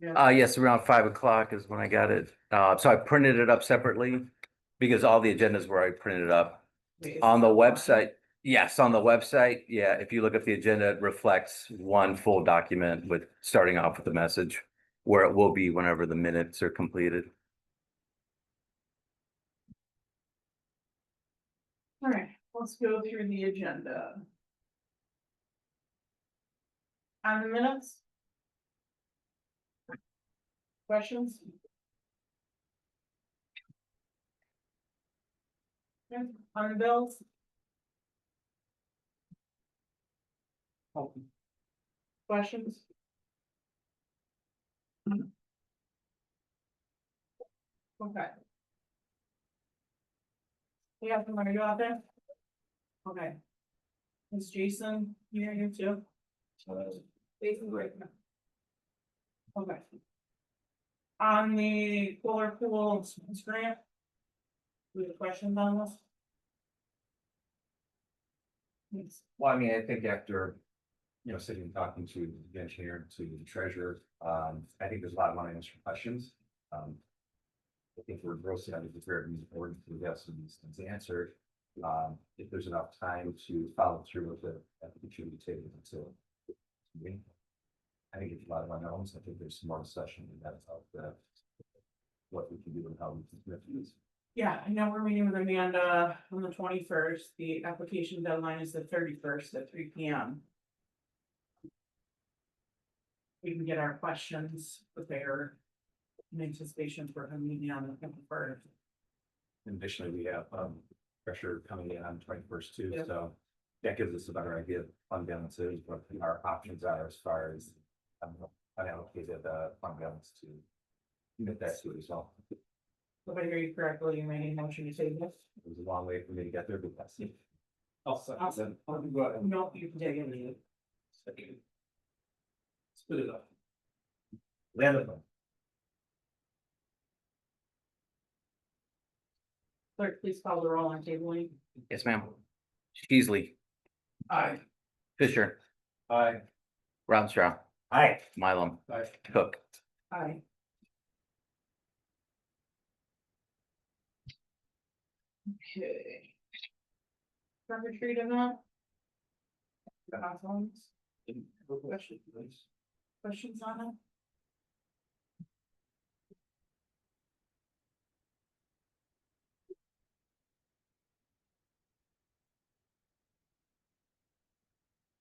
Yes, around 5 o'clock is when I got it. So I printed it up separately because all the agendas were already printed up. On the website, yes, on the website, yeah, if you look at the agenda, it reflects one full document with starting off with the message where it will be whenever the minutes are completed. All right, let's go through the agenda. On the minutes? Questions? Okay, on the bills? Questions? Okay. We have somebody out there? Okay. Is Jason here too? Jason, great. Okay. On the Fuller Pool grant? We have questions on this? Yes. Well, I mean, I think after, sitting and talking to the engineer, to the treasurer, I think there's a lot of unanswered questions. I think we're grossly underprepared in the board to get some of these things answered. If there's enough time to follow through with it, I think it should be taken until. I think it's a lot of unknowns. I think there's some more discussion in that about what we can do and how we can commit to this. Yeah, I know we're meeting with Amanda on the 21st. The application deadline is the 31st at 3 p.m. We can get our questions prepared in anticipation for a meeting on the 21st. Additionally, we have pressure coming in on 21st too, Yep. so that gives us a better idea of fund balances, what our options are as far as unallocated fund balance to commit that to as well. If I hear you correctly, you made a motion to say this. It was a long way for me to get there, but that's it. Awesome. No, you can take it. Split it up. Land it. Clerk, please call the roll on tabling. Yes, ma'am. Sheasley, Aye. Fisher, Aye. Rounstraw, Aye. Mylum, Aye. Cook. Aye. Okay. Trunk or treat event? Questions on it?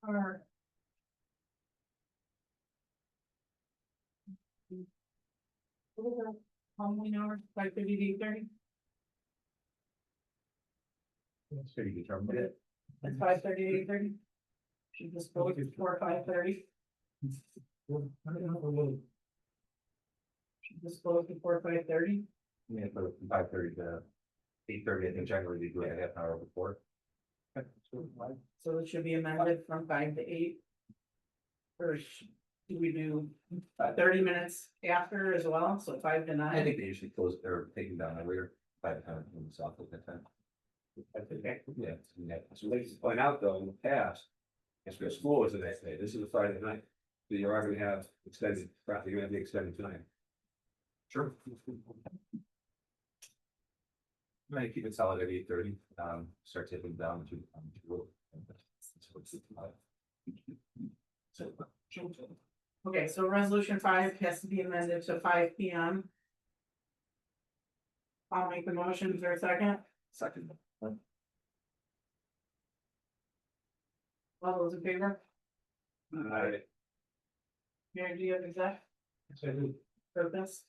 Or how many hours? 5:30 to 8:30? So you determine it. It's 5:30 to 8:30? Should just go before 5:30? Should just go before 5:30? Yeah, from 5:30 to 8:30, I think generally we do it a half an hour before. So it should be amended from 5 to 8? Or do we do 30 minutes after as well, so 5 to 9? I think they usually close, they're taking down earlier by the time in the south at that time. I think, yeah. So like to point out though, in the past, it's for school was the next day, this is a Friday night, so you're already gonna have extended, you're gonna have the extended time. Sure. Might keep it solid at 8:30, start taking down to. Okay, so resolution 5 has to be amended to 5 p.m. I'll make the motion, is there a second? Second. All those in favor? Aye. Mary, do you have exact purpose?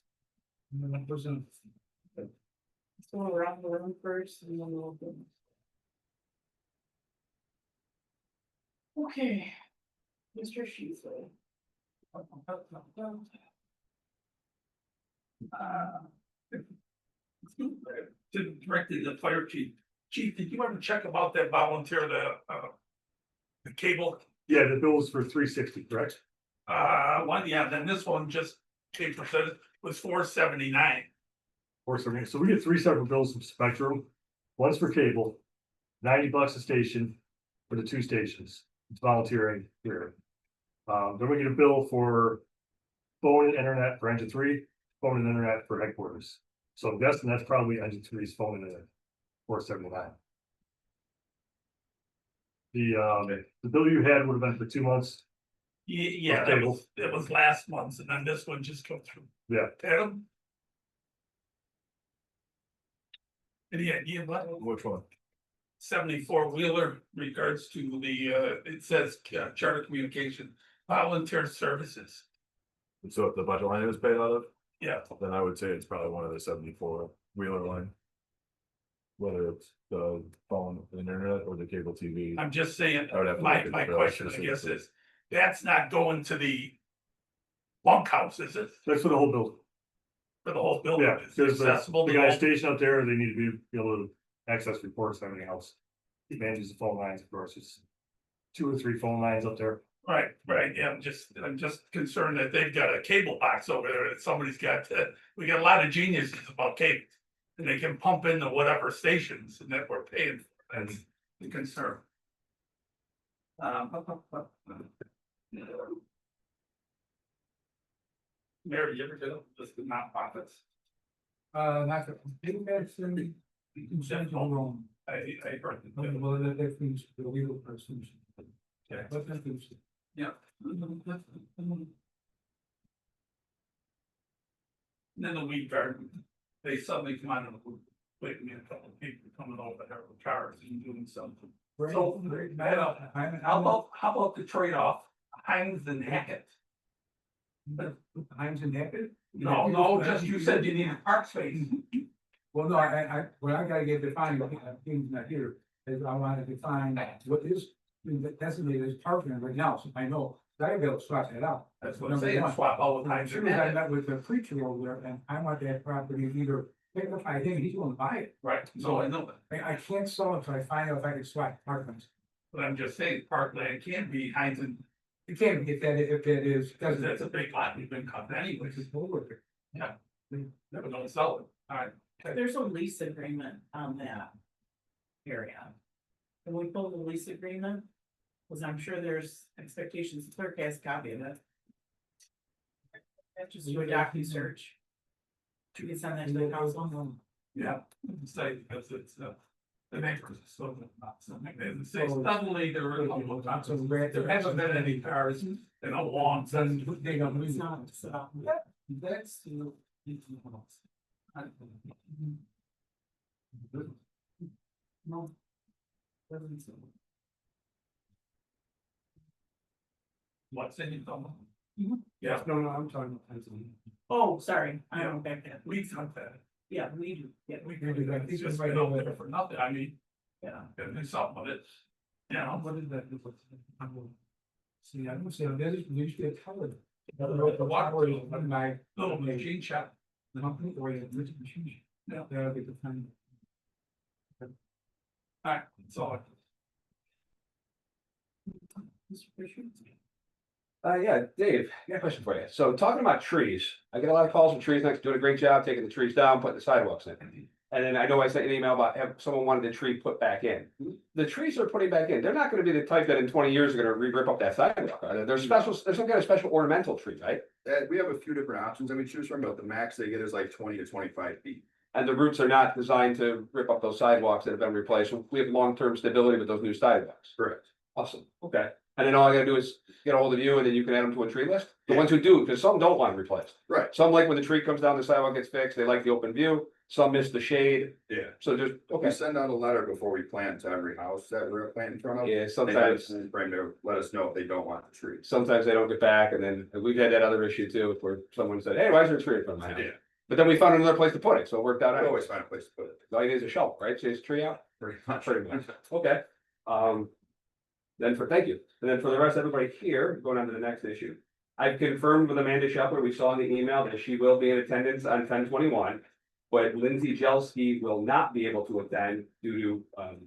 Let's go around the room first and then we'll go. Okay, Mr. Sheasley. To directly the fire chief. Chief, did you ever check about that volunteer, the cable? Yeah, the bill was for 360, correct? One, yeah, then this one just came for said was $479. Or something. So we get 3 separate bills from Spectrum. One's for cable, $90 a station for the 2 stations. It's volunteering here. Then we get a bill for phone and internet for engine three, phone and internet for headquarters. So I'm guessing that's probably engine three's phone and internet, 479. The bill you had would have been for 2 months. Yeah, Okay, that was last month's, and then this one just come through. Yeah. Adam? Any idea what? Which one? 74 wheeler regards to the, it says charter communication, volunteer services. So if the budget line is paid out of, Yeah, then I would say it's probably one of the 74 wheeler line. Whether it's the phone, the internet, or the cable TV. I'm just saying, I would have to my look at the bill question, I guess, specifically. is, that's not going to the bunkhouse, is it, That's for the whole building. for the whole building? Yeah, It's there's accessible the to guy all- stationed up there, they need to be able to access reports and everything else. He manages the phone lines, of course, it's 2 or 3 phone lines up there. Right, yeah, I'm just concerned that they've got a cable box over there that somebody's got we got a lot of geniuses about cables. And they can pump into whatever stations and that we're paying for, that's the concern. Mary, you ever get up with the nonprofits? Not the, didn't mention. I heard. Well, that means the legal person. Okay. But that means. Yeah. Then the weed garden, they suddenly come out of the, wait a minute, a couple of people coming over there with cars and doing something. So, how about the trade-off, Heinz and Hackett? Heinz and Hackett? No, just you said you needed park space. Well, no, what I gotta get defined, things not here, is I wanna define what is designated as parking right now, so I know, I gotta be able to swap that out. That's what I'm saying, swap all the I'm Heinz sure and I Hackett. met with the preacher over there, and I want that property either, pick up, I think he's gonna buy it. Right, so I know that, I can't sell it until I find out if I can swap apartments. but I'm just saying, parkland can be Heinz and, You can't get that if that is, because because that's a big lot, we've been cutting anyways, it's over there. never gonna sell it, alright. There's a lease agreement on that area. Can we pull the lease agreement? Cause I'm sure there's expectations, the clerk has a copy of it. Just do a docu-search. You can send that to the council. Yeah, say, because it's, the neighbors, so, something, they say suddenly there were a couple of times, there hasn't been any cars in a long time. Then they don't It's lose. not, so. That's. No. Doesn't seem- What's in your thumb? Mhm. Yeah, No, I'm talking about Pennsylvania. Oh, sorry, I don't back that. we hunt that, Yeah, we do, yeah, we Yeah, do that, it's it's just right been out over there for nothing, I mean, yeah. gotta do something with it. You know, What is that? See, I don't see, there's usually a color. The water- In my little machine shop, company or a written machine. Yeah. That'll be the time. alright, so. Mr. Fisher? Yeah, Dave, I got a question for you. So talking about trees, I get a lot of calls from trees next, doing a great job taking the trees down, putting the sidewalks in. And then I know I sent you an email about have someone wanted the tree put back in. The trees they're putting back in, they're not gonna be the type that in 20 years are gonna rip up that sidewalk. Are they? They're special, there's some kind of special ornamental tree, right? We have a few different options that we choose from, but the max they get is like 20 to 25 feet. And the roots are not designed to rip up those sidewalks that have been replaced. So we have long-term stability with those new sidewalks. Correct. Awesome, okay. And then all I gotta do is get a hold of you and then you can add them to a tree list? The ones who do, because some don't want replaced. Right. Some like when the tree comes down, the sidewalk gets fixed, they like the open view, some miss the shade, Yeah. so just, We okay. send out a letter before we plant to every house that we're planting in front of. Yeah, They sometimes, Frame to let us know if they don't want the tree. sometimes they don't get back, and then we've had that other issue too, where someone said, hey, why is there a tree in front of my house? Yeah. But then we found another place to put it, so it worked out. I anyway. always find a place to put it. All you need is a shelf, right? Chase the tree out? Pretty much. Pretty much. Okay, then thank you. And then for the rest of everybody here, going on to the next issue. I've confirmed with Amanda Shepler, we saw in the email that she will be in attendance on 10/21. But Lindsay Jelski will not be able to attend due to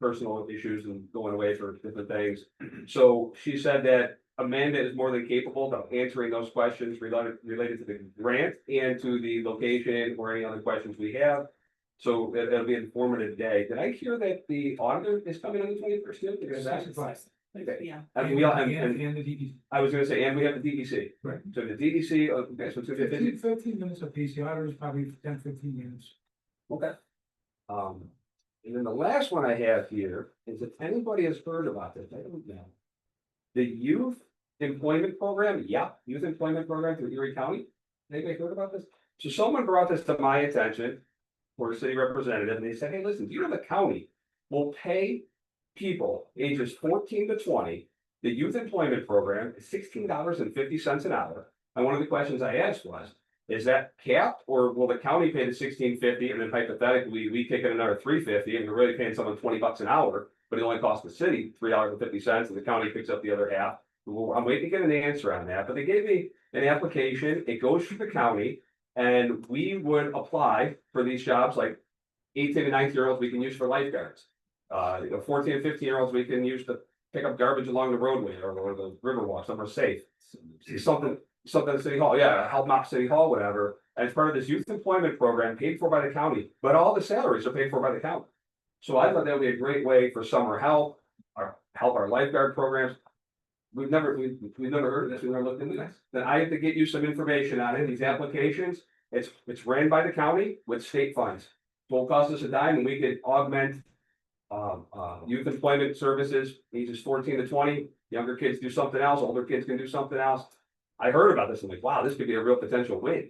personal issues and going away for different things. So she said that Amanda is more than capable of answering those questions related to the grant and to the location or any other questions we have. So it'll be an informative day. Did I hear that the auditor is coming on the 21st too? Okay. Yeah. I mean, we all, And and the DD. I was gonna say, and we have the DDC. Right. So the DDC, okay, so it's 15 15 minutes of PC, others probably 10, 15 minutes. Okay. And then the last one I have here is if anybody has heard about this, I don't know. The youth employment program, yeah, youth employment program through Erie County. Anybody heard about this? So someone brought this to my attention, or a city representative, and they said, hey, listen, do you know the county will pay people ages 14 to 20, the youth employment program is $16.50 an hour. And one of the questions I asked was, is that capped, or will the county pay the $16.50 and then hypothetically, we kick in another $3.50 and we're really paying someone $20 an hour, but it only costs the city $3.50 and the county picks up the other half? Well, I'm waiting to get an answer on that, but they gave me an application, it goes through the county, and we would apply for these jobs like 18 and 19-year-olds we can use for lifeguards. 14 and 15-year-olds we can use to pick up garbage along the roadway or the river walk, somewhere safe. Something at City Hall, yeah, help out City Hall, whatever. And it's part of this youth employment program paid for by the county, but all the salaries are paid for by the county. So I thought that would be a great way for summer help, our lifeguard programs. We've never heard of this, we've never looked into this. Then I have to get you some information on it, these applications. It's ran by the county with state funds. Won't cost us a dime, and we could augment youth employment services, ages 14 to 20, younger kids do something else, older kids can do something else. I heard about this, I'm like, wow, this could be a real potential win.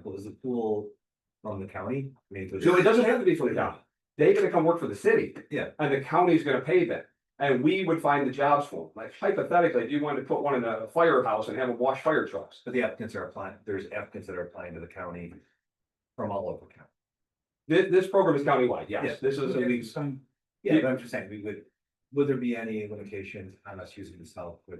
Well, is the pool from the county? I mean, So it doesn't have to be for the county. They're gonna come work for the city. Yeah. And the county's gonna pay them. And we would find the jobs for them. Like hypothetically, if you wanted to put one in a firehouse and have them wash fire trucks. But the applicants are applying, there's applicants that are applying to the county from all over county. This program is countywide, Yeah. yes. This is a league. Yeah, but I'm just saying, would there be any limitations on us using this help with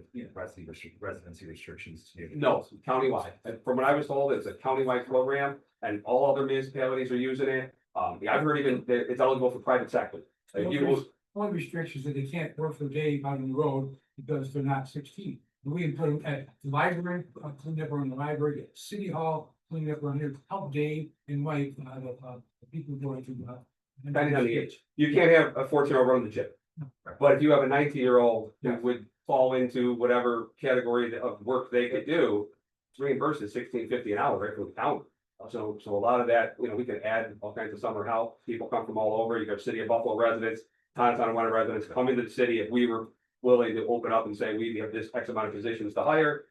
residency restrictions? No, countywide. And from what I was told, it's a countywide program and all other municipalities are using it. Yeah, I've heard even that it's eligible for private sector. Like, you will, One restriction is that they can't work for the day out on the road because they're not 16. We can put them at the library, clean up around the library, at City Hall, clean up around here, help Dave and Mike, the people going to. depending on the age, you can't have a 14-year-old run the gym. But if you have a 19-year-old who would fall into whatever category of work they could do, it's reimbursed at $16.50 an hour, right, from the county. So a lot of that, we can add all kinds of summer help. People come from all over. You got City of Buffalo residents, Tonawanda residents come into the city. If we were willing to open up and say, we have this X amount of positions to hire,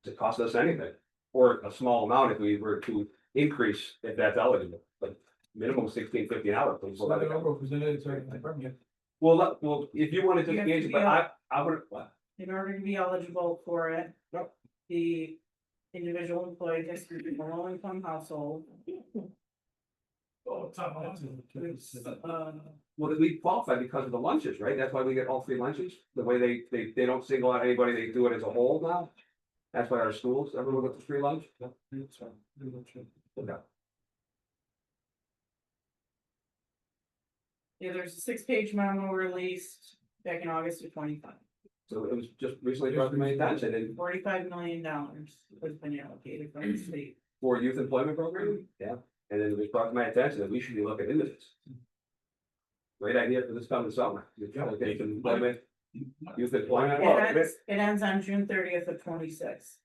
does it cost us anything? Or a small amount if we were to increase, if that's eligible, but minimum $16.50 an hour. So they're represented, it's like, Well, if you wanted to You have to engage, be but on- I would, what? In order to be eligible for it. Yep. The individual employee has to be a low income household. Oh, it's not much. Well, we qualify because of the lunches, right? That's why we get all free lunches. The way they don't single out anybody, they do it as a whole now. That's why our schools, everyone gets a free lunch. Okay. Yeah, there's a 6-page memo released back in August of 25. So it was just recently brought to my attention and $45 million has been allocated from the state. for youth employment program, yeah. And then it was brought to my attention that we should be looking into this. Great idea for this coming summer. Youth employment, youth employment. It ends on June 30th of 26.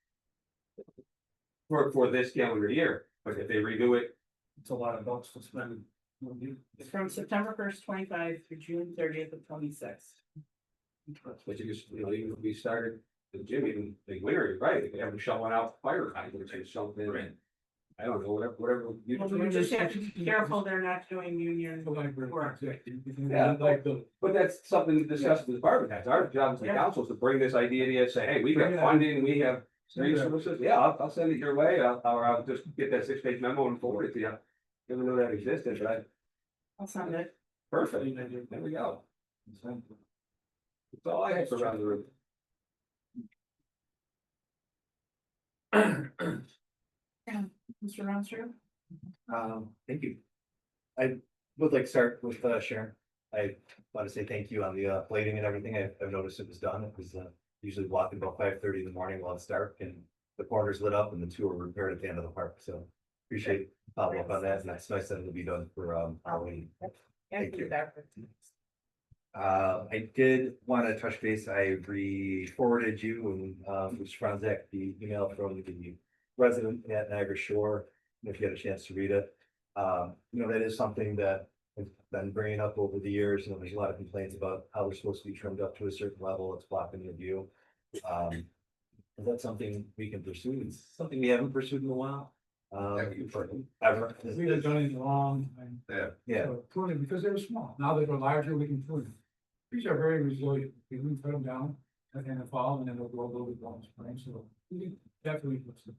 For this calendar year, but if they renew it, It's a lot of bucks to spend. It's from September 1st, 25 through June 30th of 26. but even if we started the gym, even the winter, you're right, if they have them shoveling out fire hydrants or something. I don't know, whatever. Well, we just have to be careful they're not doing union work. But that's something to discuss with the department heads. Our job as the Yeah. council is to bring this idea to you and say, hey, we got funding, we have resources. Yeah, I'll send it your way. I'll just get that 6-page memo and forward it to you. Didn't know that existed, but I'll send it. perfect. There we go. That's all I have for around the room. Mr. Ronster? Thank you. I would like to start with Sharon. I want to say thank you on the plating and everything. I've noticed it was done. It was usually walking about 5:30 in the morning while it's dark and the corners lit up and the two are repaired at the end of the park. So appreciate the follow up on that. And it's nice that it'll be done for Halloween. Thank you. I did want to touch base. I re-forwarded you and, Mr. Franzek, the email from the resident at Niagara Shore. If you had a chance to read it, that is something that I've been bringing up over the years. There's a lot of complaints about how they're supposed to be trimmed up to a certain level. It's blocking the view. Is that something we can pursue? It's something we haven't pursued in a while. Yeah, we can try. Ever. We have done it in a long time. Yeah, So pruning, because they're small, now that they're larger, we can prune them. Trees are very resilient, we can cut them down in the fall and then they'll grow a little bit more in spring, so we can definitely put some.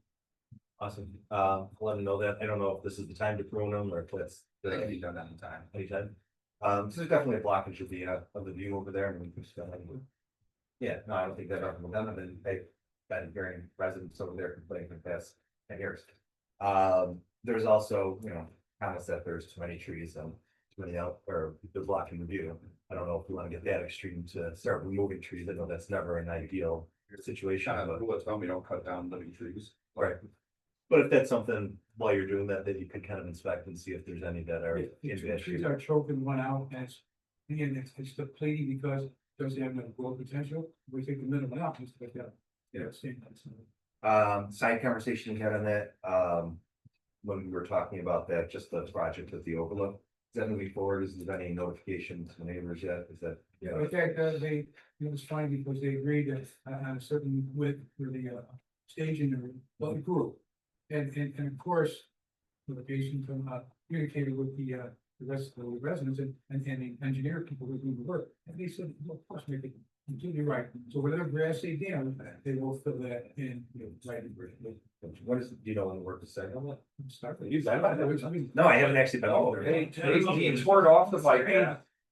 awesome. Let them know that. I don't know if this is the time to prune them or if that's. That can be done anytime. Anytime. So there's definitely a blockage of the view over there. And we can just, yeah, no, I don't think that ever been done. And I've been hearing residents over there complaining for the past 10 years. There's also, comments that there's too many trees and too many out, or they're blocking the view. I don't know if we want to get that extreme to start removing trees. I know that's never an ideal situation, Kind of but, rule of thumb, we don't cut down living trees. right. But if that's something, while you're doing that, you could kind of inspect and see if there's any that are. If in the bad trees shape. are choking one out, and it's depleting because it doesn't have no growth potential, we take the middle one out, just like that. Yeah. Same, that's, Side conversation we had on that, when we were talking about that, just the project of the overlook. Is that moving forward? Is there any notification to the neighbors yet? Is that? Yeah, in fact, it was fine because they agreed that on a certain width for the staging area, well, the group. And of course, the patient communicated with the rest of the residents and the engineer people who do the work. And they said, well, of course, maybe completely right. So whatever grass they dam, they will fill that in, right. What is, do you know when the work is set? You've been by there? No, I haven't actually been Oh, over they there. toured off the bike.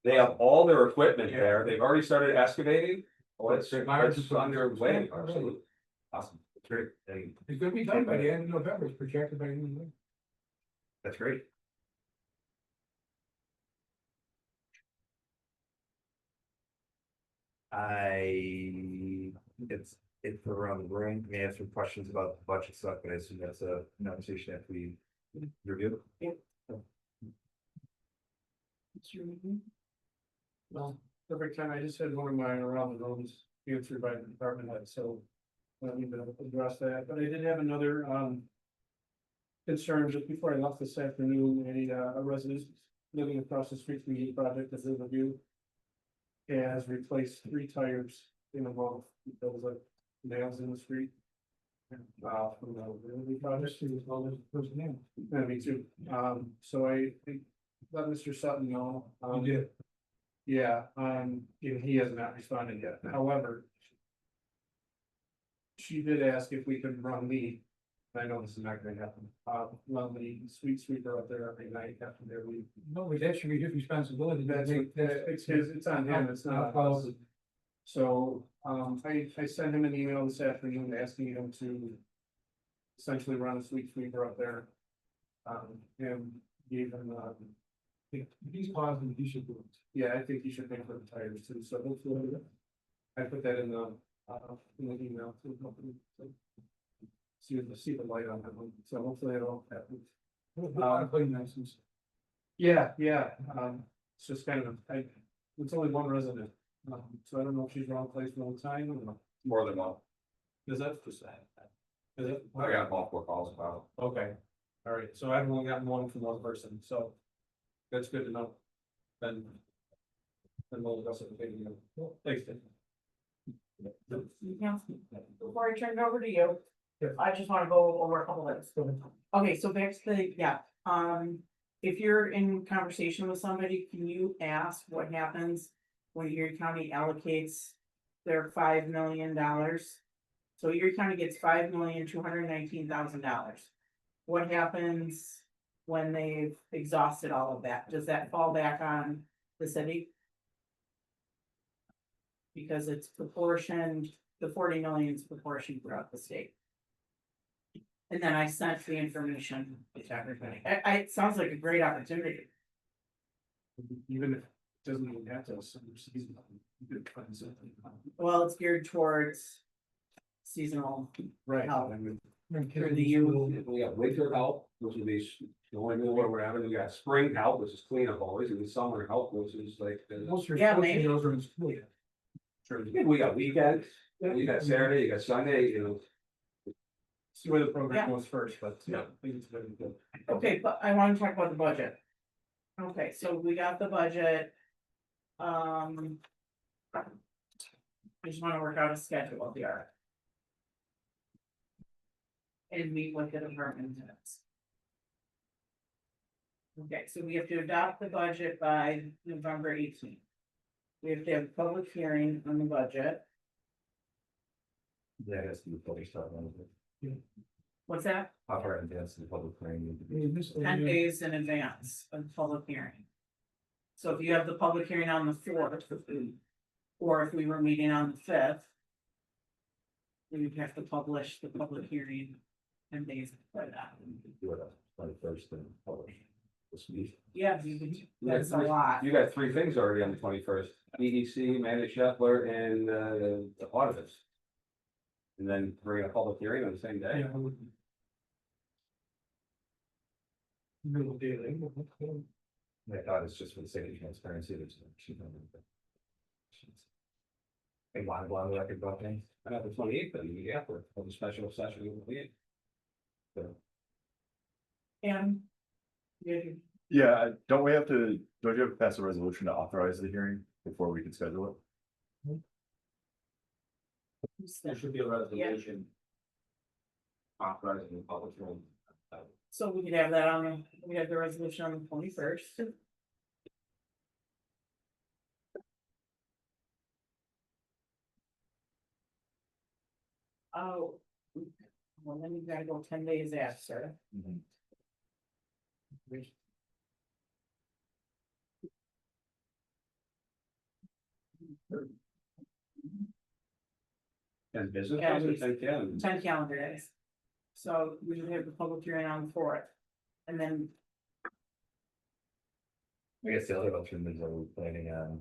They have all their equipment there. They've already started excavating. Oh, it's underway. Absolutely. Awesome. That's great. It's gonna be done by the end of November, it's projected by the end of November. That's great. It's around the room. May have some questions about the budget stuff, but I assume that's a conversation that we review. Well, perfect time. I just had one of mine around the rooms, answered by the department head, so. I don't need to address that, but I did have another, concern just before I left this afternoon, a resident living across the street from the project at Riverview. Has replaced 3 tires in a row, there was like nails in the street. From the Riverview project. Obviously, as well as the first name. Yeah, me too. So I let Mr. Sutton know. You did. Yeah, and he has not responded yet. However. She did ask if we could run the, I know this is not gonna happen, run the street sweeper up there every night after their leave. No, that should be his responsibility. It's on him, it's not us. So, I sent him an email this afternoon asking him to. Essentially run a street sweeper up there. And gave him, If he's positive, he should do it. yeah, I think he should pay for the tires too, so hopefully. I put that in the email to the company. So. See the light on that one, so hopefully it'll happen. Clean license. Yeah, it's just kind of, it's only one resident, so I don't know if she's wrong place, wrong time, or. More than one. Is that just that? Is it? I got multiple calls about Okay, all right, so I've only gotten one from one person, so. That's good to know. Then. Then we'll address it. Thanks, Dave. Before I turn it over to you, I just wanna go over a couple of things. Okay, so back to if you're in conversation with somebody, can you ask what happens when Erie County allocates their $5 million? So Erie County gets $5,219,000. What happens when they've exhausted all of that? Does that fall back on the city? Because it's proportioned, the 40 million is proportioned throughout the state. And then I sent the information to everybody. It sounds like a great opportunity. Even if it doesn't even have to, some season. You could find something. Well, it's geared towards seasonal. Right, Oh. I mean, through the youth. We got winter help, which would be going where we're having, we got spring help, which is cleanup always, and summer help, which is like. Most Yeah, maybe. those are in school. We got weekends, you got Saturday, you got Sunday, you know. See where the Yeah. program goes first, but yeah, I think it's very good. Okay, but I wanna talk about the budget. Okay, so we got the budget. I just wanna work out a schedule here. And meet with the department heads. Okay, so we have to adopt the budget by November 18th. We have to have a public hearing on the budget. That has to be fully started on it. What's that? How far in advance the public hearing need to be? 10 days in advance of the public hearing. So if you have the public hearing on the 4th, or if we were meeting on the 5th. We would have to publish the public hearing 10 days before that. Do it on the first and publish this week. Yeah, that's a lot. You got three things already on the 21st, EDC, Amanda Scheffler, and the auditors. And then bring a public hearing on the same day. Yeah, I would. Middle of the day, I thought it's just for the sake of transparency, there's no. Hey, one record about things. And at the 28th, then we have for the special session. Will be. So, And. Yeah, Yeah, don't we have to, don't you have to pass a resolution to authorize the hearing before we can schedule it? there should be a resolution. Authorizing the public hearing. so we could have that on, we have the resolution on the 21st. Oh. Well, then you gotta go 10 days after. And business. Yeah, days, I think, yeah. 10 calendar days. So we would have the public hearing on the 4th. And then, I guess the other option is are we planning on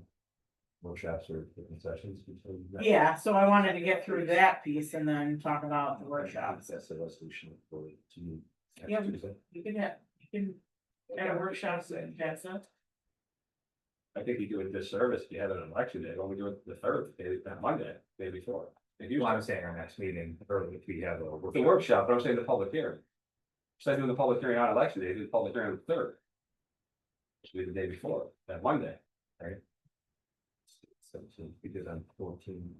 workshops or different sessions? between that? yeah, so I wanted to get through that piece and then talk about the workshops. That's the resolution for to meet Yeah. next Tuesday. You can have workshops and that's it. I think you do a disservice if you have an election day, when we do it the third, that Monday, day before. If you, Well, I'm saying our next meeting, or if we have a. the workshop, but I'm saying the public hearing. Instead of doing the public hearing on election day, do the public hearing on the third. Which will be the day before, that Monday. So we did on 14.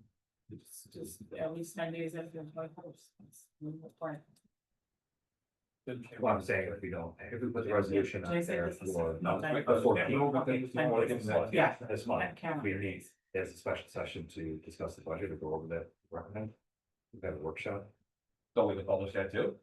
It's just at least 10 days after the 21st. That's the point. Well, I'm saying if we don't, if we put the resolution Did I out say there this is- for. no, the that- 14th, Yeah. This That month, counts. we need, as a special session to discuss the budget or go over that, recommend. We've got a workshop. Don't we have to publish that too?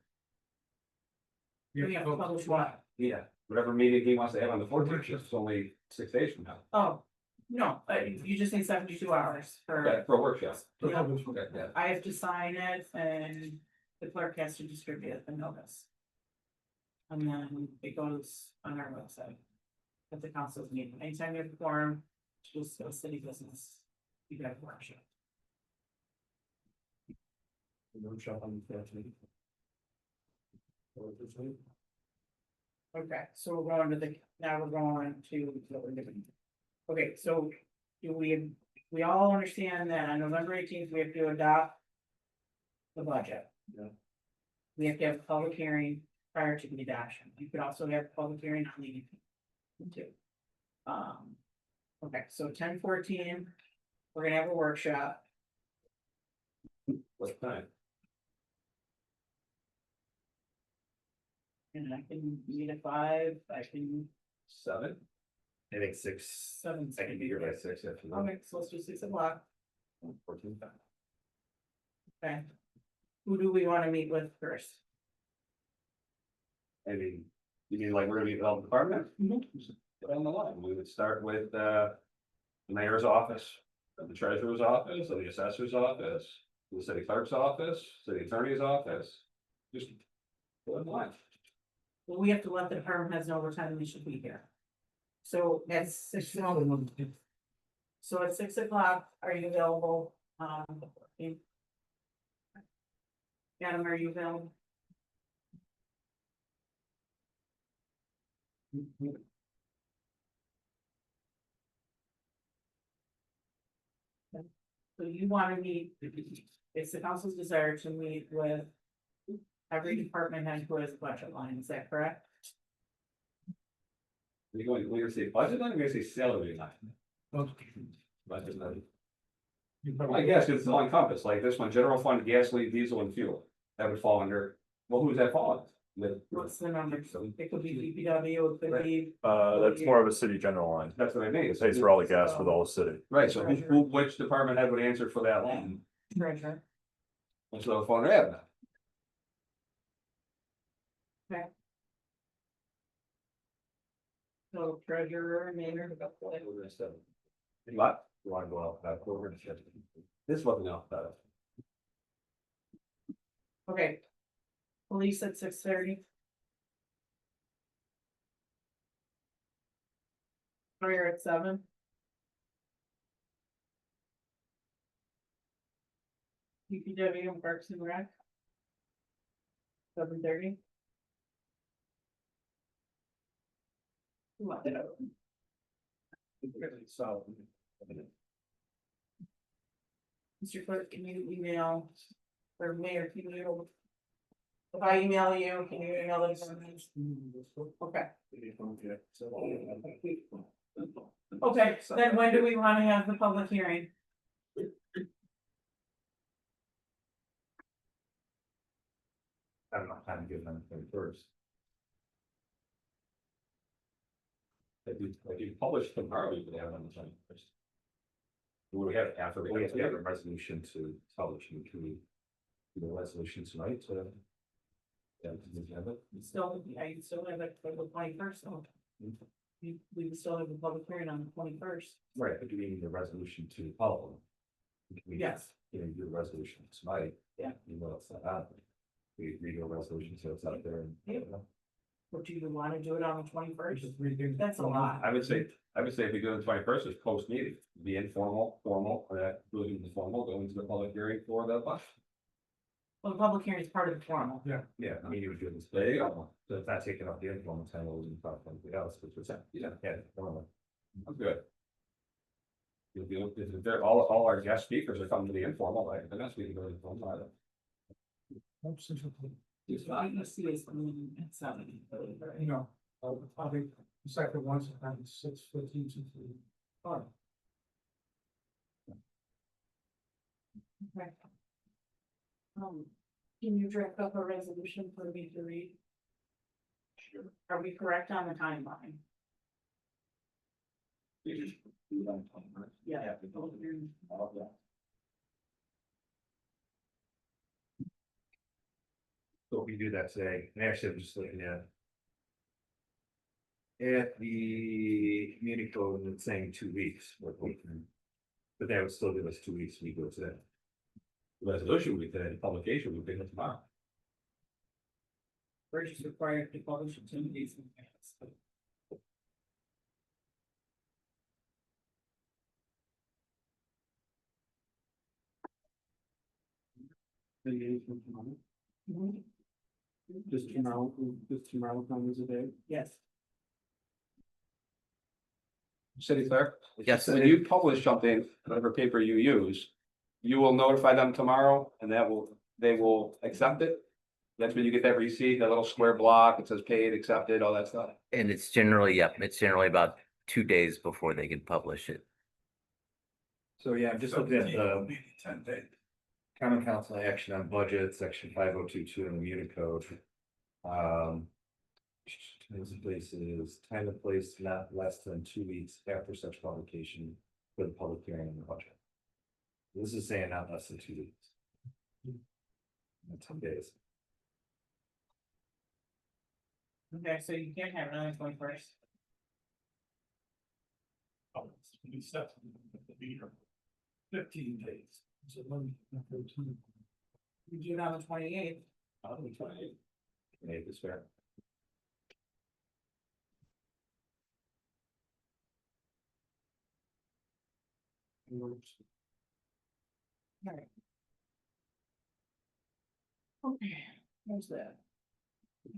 We have to publish what? Yeah. Whatever meeting he wants to have on the 14th, it's only 6 days from now. Oh, no, you just need 72 hours Okay, for, for a workshop. yeah, Okay, yeah. I have to sign it and the clerk has to distribute the notice. And then it goes on our website. At the council's meeting, anytime you have a forum, just go city business, you got a workshop. Workshop on the 13th. Okay, so we're going to the, now we're going to what we're doing. Okay, so do we all understand that on November 18th, we have to adopt the budget? Yeah. We have to have a public hearing prior to the adoption. You could also have a public hearing on the 18th too. Okay, so 10/14, we're gonna have a workshop. What time? And I can meet at 5, I can 7? I think 6, 7. I can be here by 6 after that. Okay, so let's do 6 o'clock. 14. Okay. Who do we wanna meet with first? I mean, you mean like we're gonna be the health department? Put on the line, we would start with the mayor's office, the treasurer's office, or the assessor's office, the city clerk's office, city attorney's office. Just put in line. Well, we have to let the department heads know what time they should be here. So at 6, so at 6 o'clock, are you available? Adam, are you available? So you wanna meet, it's the council's desire to meet with every department head who has a budget line, is that correct? You're going, when you say budget line, you're gonna say salary line. Budget line. I guess it's all encompassed, like this one, general fund, gasoline, diesel and fuel, that would fall under, well, who's that fall under? What's the number? It could be DPW, it could be, That's more of a city general line. That's what I mean. It pays for all the gas for the whole city. Right, so which department head would answer for that line? treasurer. What's the phone admin? So treasurer, mayor. What? You wanna go out that over and check. This wasn't out, Okay. Police at 6:30. Fire at 7. DPW and Parks and Rec. 7:30. So. Mr. Clerk, can you email, or Mayor, can you? If I email you, can you email them? Okay. Okay, then when do we wanna have the public hearing? I don't know, time to give them first. If you publish tomorrow, you could have it on the 21st. We have after We have a resolution to publish, and can we do the resolution tonight to? Yeah, to the agenda? Still, I still have it for the 21st, so. We still have the public hearing on the 21st. Right, but do we need a resolution to follow? Can we, Yes. You know, do the resolution tonight? Yeah. You know, it's not happening. We agree to a resolution, so it's out there and. Yeah. Or do you wanna do it on the 21st? Just read it. That's a lot. I would say if we do the 21st, it's post meeting, be informal, formal, or that including the formal, going to the public hearing for the bus. Well, the public hearing is part of the formal. Yeah, I mean, you would do this. There you go. So it's not taking off the informal time, we'll even talk something else, which was, Yeah. normal. I'm good. If they're all our guest speakers are coming to the informal, like, they're not speaking to the informal either. Just want to see is at 7. You know, I think the second one's at 6:15 to 3. Okay. Can you draft up a resolution for me to read? Sure. Are we correct on the timeline? Yeah. So we do that today, and actually, I'm just looking at. At the community code, it's saying 2 weeks, but that would still give us 2 weeks, we go today. Resolution we did, publication we did tomorrow. First is required to publish it 10 days in advance. Mhm. Just tomorrow comes a day. Yes. City clerk? Yes. When you publish something, whatever paper you use, you will notify them tomorrow and they will accept it. That's when you get that receipt, that little square block, it says paid, accepted, all that stuff. And it's generally, it's generally about 2 days before they can publish it. So, yeah, I'm just looking at the 10 days. common council action on budget, section 5022 in the Unicode. Times and places, time and place not less than 2 weeks after such publication for the public hearing on the budget. This is saying not less than 2 weeks. And 10 days. Okay, so you can't have it on the 21st. Oh, it's gonna be set to be here. 15 days. So Monday, 13. You do it on the 28th. I'll be trying. Made this fair. Alright. Okay, there's that. Yep,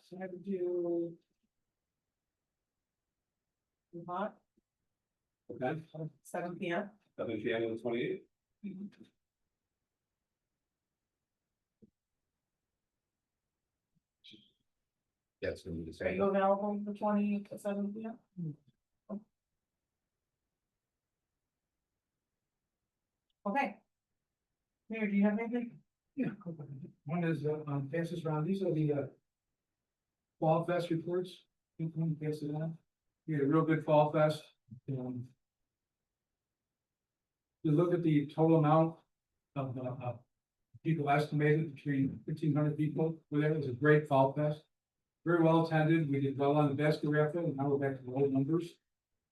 so I would do. Hot, Okay, 7 p.m. 7 p.m. on the 28th. Yeah, it's gonna be the Are same. you available the 20th at 7 p.m.? Okay. Mayor, do you have anything? Yeah. One is, passes around, these are the, Fall Fest reports. You can pass it on. We had a real good Fall Fest. You look at the total amount of, people estimated between 1,500 people were there. It was a great Fall Fest. Very well attended. We did well on the basket raffle, and now we're back to the old numbers.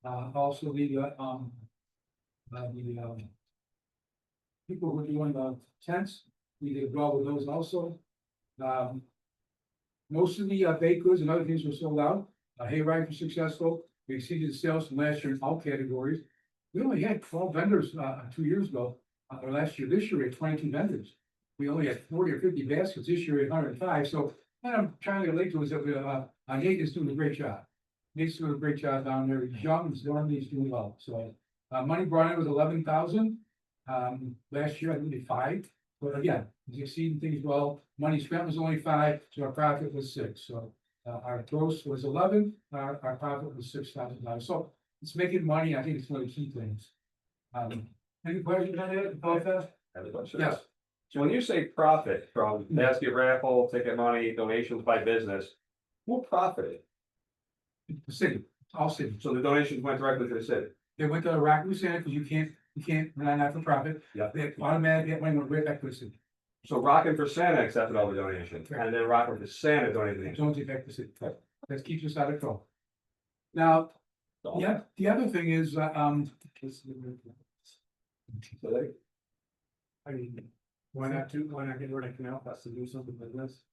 Also people who were doing the tents, we did well with those also. Most of the baked goods and other things were sold out. Hayride was successful. We exceeded the sales from last year in all categories. We only had 12 vendors 2 years ago, or last year. This year we had 22 vendors. We only had 40 or 50 baskets. This year we had 105. So what I'm trying to relate to is that Nate is doing a great job. Nate's doing a great job down there. He's young, he's doing well. So money brought in was 11,000. Last year I think we did 5. But again, he's exceeding things well. Money spent was only 5, so our profit was 6. So our gross was 11, our profit was $6,000. So it's making money. I think it's one of the key things. Any questions on that? I have a question. Yes. So when you say profit from basket raffle, ticket money, donations by business, who profited? The city, all city. So the donations went directly to the city. They went to Rockland Center because you can't run not for profit. Yeah. They automatically went right back to the city. So Rockin' for Santa accepted all the donations, and then Rockin' for Santa donated. It's only back to the city. That keeps us out of trouble. Now, yeah, the other thing is, I mean, why not get rid of Canal Fest and do something like this?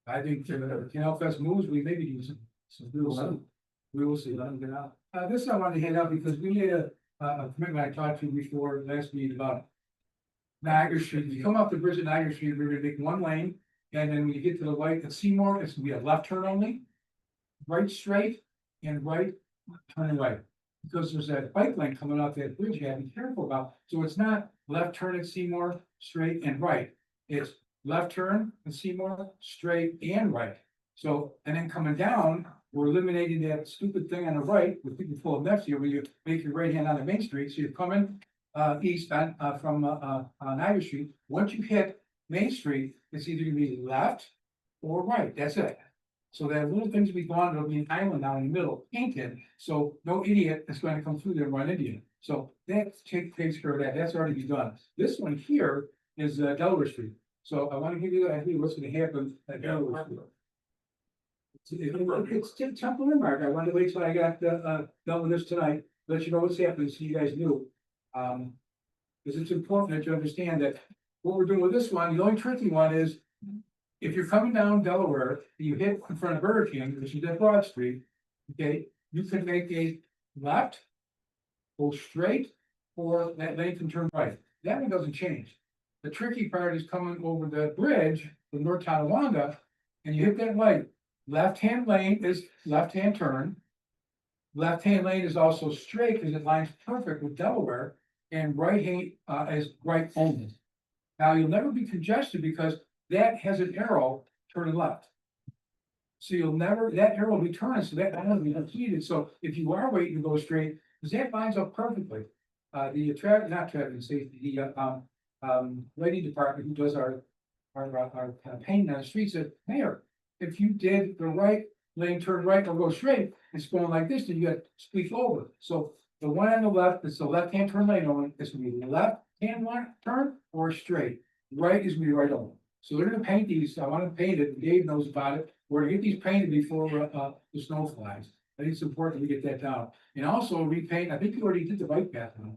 I think if Canal Fest moves, we maybe use it. So we will see. We will see. Let them get out. This I wanted to hand out because we made a commitment I talked to you before last meeting about Niagara Street. You come off the bridge at Niagara Street, we're gonna make one lane, and then when you get to the light at Seymour, it's gonna be a left turn only. Right straight and right turn right. Because there's that bike lane coming off that bridge you have to be careful about. So it's not left turn at Seymour, straight and right. It's left turn at Seymour, straight and right. So, and then coming down, we're eliminating that stupid thing on the right, with people full of next year, where you make your right hand on the main street, so you're coming east on from Niagara Street. Once you hit Main Street, it's either gonna be left or right, that's it. So that little things we gone, there'll be an island down in the middle, painted, so no idiot is going to come through there and run into you. So that takes care of that, that's already been done. This one here is Delaware Street, so I wanna give you an idea what's gonna happen at Delaware Street. It's temporary, Mark. I wanted to wait till I got done with this tonight, let you know what's happening, so you guys knew. Because it's important that you understand that what we're doing with this one, the only tricky one is. If you're coming down Delaware, you hit in front of Burger King, which is at Broad Street, okay, you can make a left. Go straight, or that lane can turn right. That one doesn't change. The tricky part is coming over the bridge, the North Tonawanda, and you hit that light. Left-hand lane is left-hand turn. Left-hand lane is also straight because it lines perfect with Delaware, and right-hand is right only. Now, you'll never be congested because that has an arrow turning left. So you'll never, that arrow will be turning, so that will be completed. So if you are waiting to go straight, because that lines up perfectly. The not traffic safety, the lighting department who does our painting on the street said, Mayor, if you did the right lane turn right or go straight, it's going like this, then you got to squeeze over. So the one on the left, it's the left-hand turn lane only, it's gonna be left-hand turn or straight. Right is gonna be right on. So they're gonna paint these, I want to paint it, Dave knows about it, we're gonna get these painted before the snow flies. I think it's important we get that down, and also repaint, I think you already did the bike path now.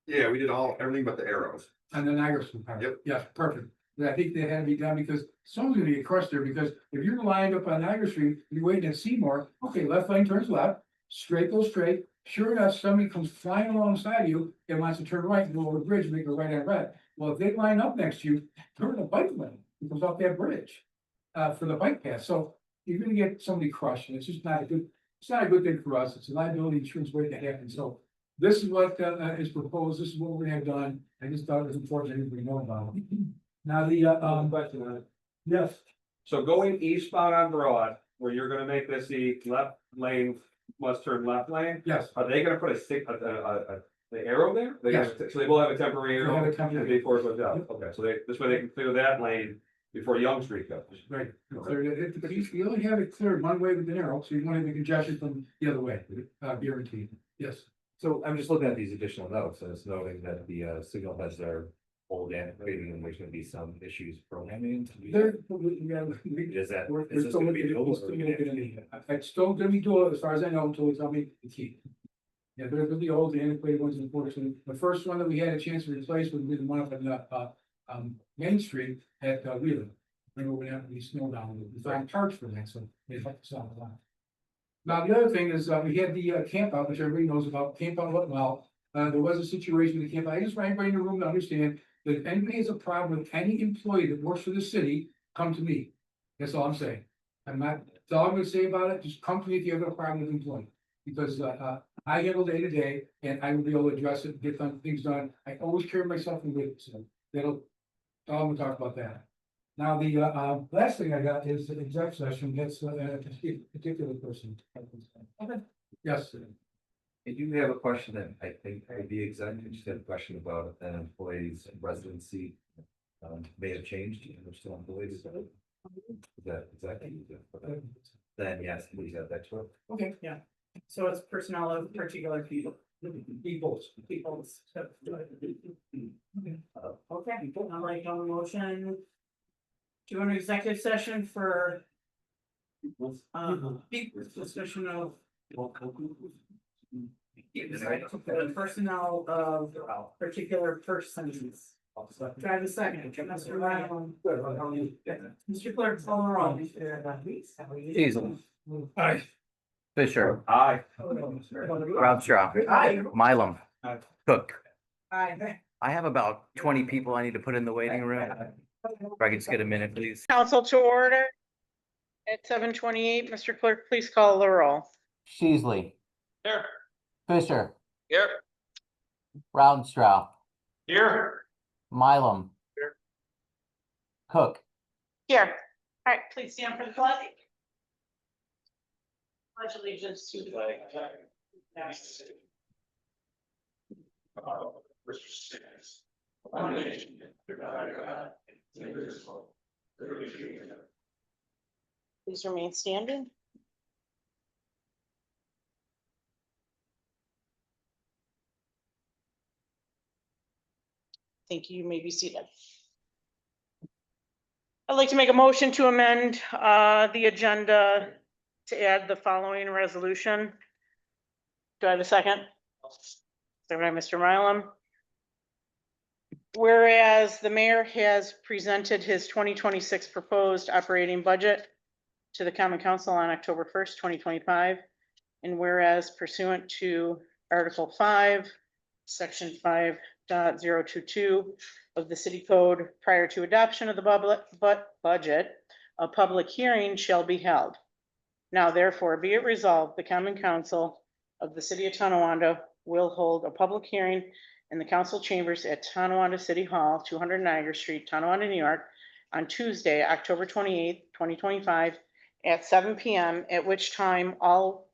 Yeah, we did everything but the arrows. On the Niagara Street part. Yep. Yeah, perfect, but I think that had to be done because someone's gonna get crushed there, because if you're lined up on Niagara Street, you're waiting at Seymour, okay, left lane turns left, straight goes straight. Sure enough, somebody comes flying alongside you and wants to turn right and go over the bridge, and make a right on red. Well, if they line up next to you, turn the bike lane. it comes off that bridge. For the bike path, so you're gonna get somebody crushed, and it's just not a good, it's not a good thing for us, it's a liability insurance way to happen, so. This is what is proposed, this is what we're gonna have done, I just thought it was important that everybody know about it. Now, Question on it. yes, So going eastbound on Broad, where you're gonna make this the left lane, must turn left lane, yes, are they gonna put the arrow there? They Yes. So they will have a temporary They'll arrow have a temporary- before it goes out, okay, so this way they can clear that lane before Young Street goes. right, clear it, but you only have it cleared one way with an arrow, so you won't have the congestion from the other way, guaranteed, yes. So I'm just looking at these additional notes, and it's noting that the signal heads are old and antiquated, and there's gonna be some issues programming. There, Is that, we're is this still gonna be looking, doable? we're still looking at it. It's still gonna be dual, as far as I know, until they tell me the key. Yeah, they're gonna be old, the antiquated ones, unfortunately. The first one that we had a chance to replace would be the one up in Main Street at Wheeler. Remember when that, we snowed down, we found parts for that, so they helped us out a lot. Now, the other thing is, we had the camp out, which everybody knows about, camp out went well. There was a situation with the camp out. I just want everybody in the room to understand that if anybody has a problem with any employee that works for the city, come to me. That's all I'm saying. I'm not, that's all I'm gonna say about it, just come to me if you have a problem with employee. Because I handle day to day and I will be able to address it, get things done. I always carry myself in with it, so that'll, I'm gonna talk about that. Now, the last thing I got is the exec session, that's a particular person. Okay. Yes, I do have a question that I think may be exempt, I just had a question about an employee's residency. May have changed, and they're still employees. Is that exactly? Then yes, please add that to it. Okay, yeah, so it's personnel of particular people. People's. Okay, I'd like a motion. To an executive session for. Discussion of. The personnel of particular persons. Do I have a second? Mr. Ryan. Mr. Clerk, call the roll. Easily. Aye. Fisher, Aye. Roundstraw, Aye. Mylum, Cook. Aye. I have about 20 people I need to put in the waiting room. If I could just get a minute, please. Council to order at 7:28. Mr. Clerk, please call the roll. Sheasley, Here. Fisher, Here. Roundstraw, Here. Mylum. Here. Cook. Here. All right, please stand for the flag. Pledge allegiance to the flag. Please remain standing. Thank you. You may be seated. I'd like to make a motion to amend the agenda to add the following resolution. Do I have a second? Second by Mr. Mylum. Whereas the mayor has presented his 2026 proposed operating budget to the common council on October 1st, 2025. And whereas pursuant to Article 5, Section 5.022 of the city code, prior to adoption of the budget, a public hearing shall be held. Now therefore be it resolved, the common council of the city of Tonawanda will hold a public hearing in the council chambers at Tonawanda City Hall, 200 Niagara Street, Tonawanda, New York, on Tuesday, October 28th, 2025, at 7 p.m., at which time all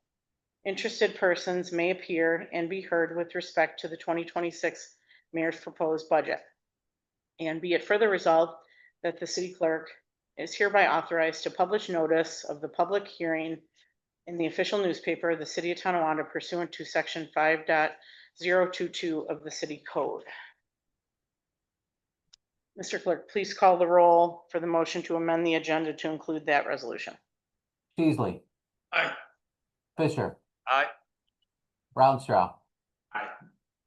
interested persons may appear and be heard with respect to the 2026 mayor's proposed budget. And be it further resolved that the city clerk is hereby authorized to publish notice of the public hearing in the official newspaper of the city of Tonawanda pursuant to Section 5.022 of the city code. Mr. Clerk, please call the roll for the motion to amend the agenda to include that resolution. Sheasley. Aye. Fisher. Aye. Roundstraw. Aye.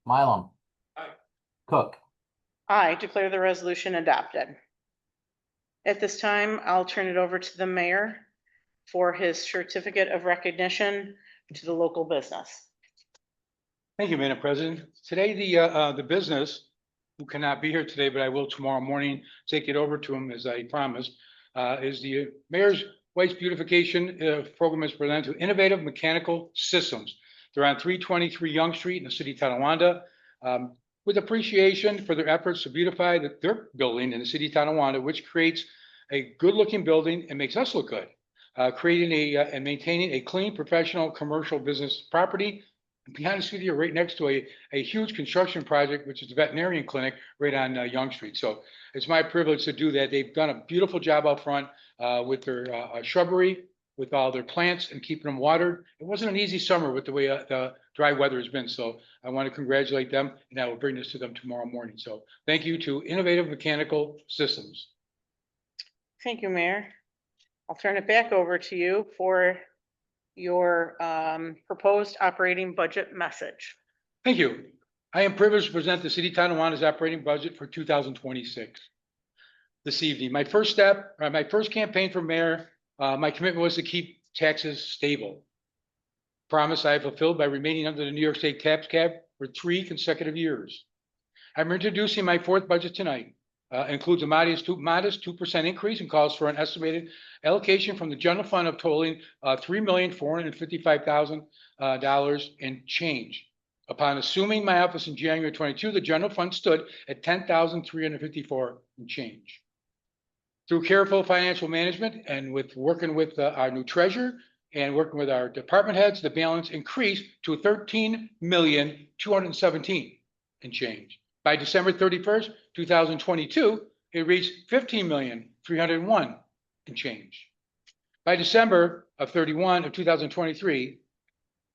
Mylum. Aye. Cook. I declare the resolution adopted. At this time, I'll turn it over to the mayor for his certificate of recognition to the local business. Thank you, Madam President. Today, the business who cannot be here today, but I will tomorrow morning take it over to him as I promised, is the Mayor's White's Beautification Program is presented to Innovative Mechanical Systems. They're on 323 Young Street in the city of Tonawanda. With appreciation for their efforts to beautify their building in the city of Tonawanda, which creates a good-looking building and makes us look good. Creating and maintaining a clean, professional, commercial business property. And be honest with you, right next to a huge construction project, which is the veterinarian clinic right on Young Street. So it's my privilege to do that. They've done a beautiful job out front with their shrubbery, with all their plants and keeping them watered. It wasn't an easy summer with the way the dry weather has been. So I want to congratulate them, and I will bring this to them tomorrow morning. So thank you to Innovative Mechanical Systems. Thank you, Mayor. I'll turn it back over to you for your proposed operating budget message. Thank you. I am privileged to present the City of Tonawanda's operating budget for 2026 this evening. My first campaign for mayor, my commitment was to keep taxes stable. Promise I have fulfilled by remaining under the New York State tax cap for 3 consecutive years. I'm introducing my 4th budget tonight. Includes a modest 2% increase and calls for an estimated allocation from the general fund of totaling $3,455,000 in change. Upon assuming my office in January 22, the general fund stood at $10,354 in change. Through careful financial management and with working with our new treasurer and working with our department heads, the balance increased to $13,217,000 in change. By December 31st, 2022, it reached $15,301,000 in change. By December 31 of 2023,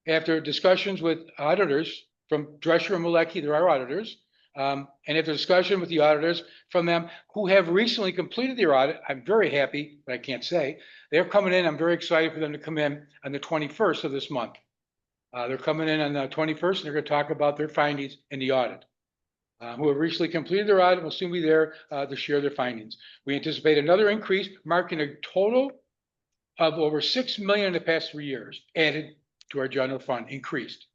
after discussions with auditors from Drescher and Malecki, they're our auditors, and after discussion with the auditors from them who have recently completed their audit, I'm very happy, but I can't say, they're coming in. I'm very excited for them to come in on the 21st of this month. They're coming in on the 21st, and they're going to talk about their findings in the audit. Who have recently completed their audit will soon be there to share their findings. We anticipate another increase, marking a total of over $6 million in the past 3 years added to our general fund, increased.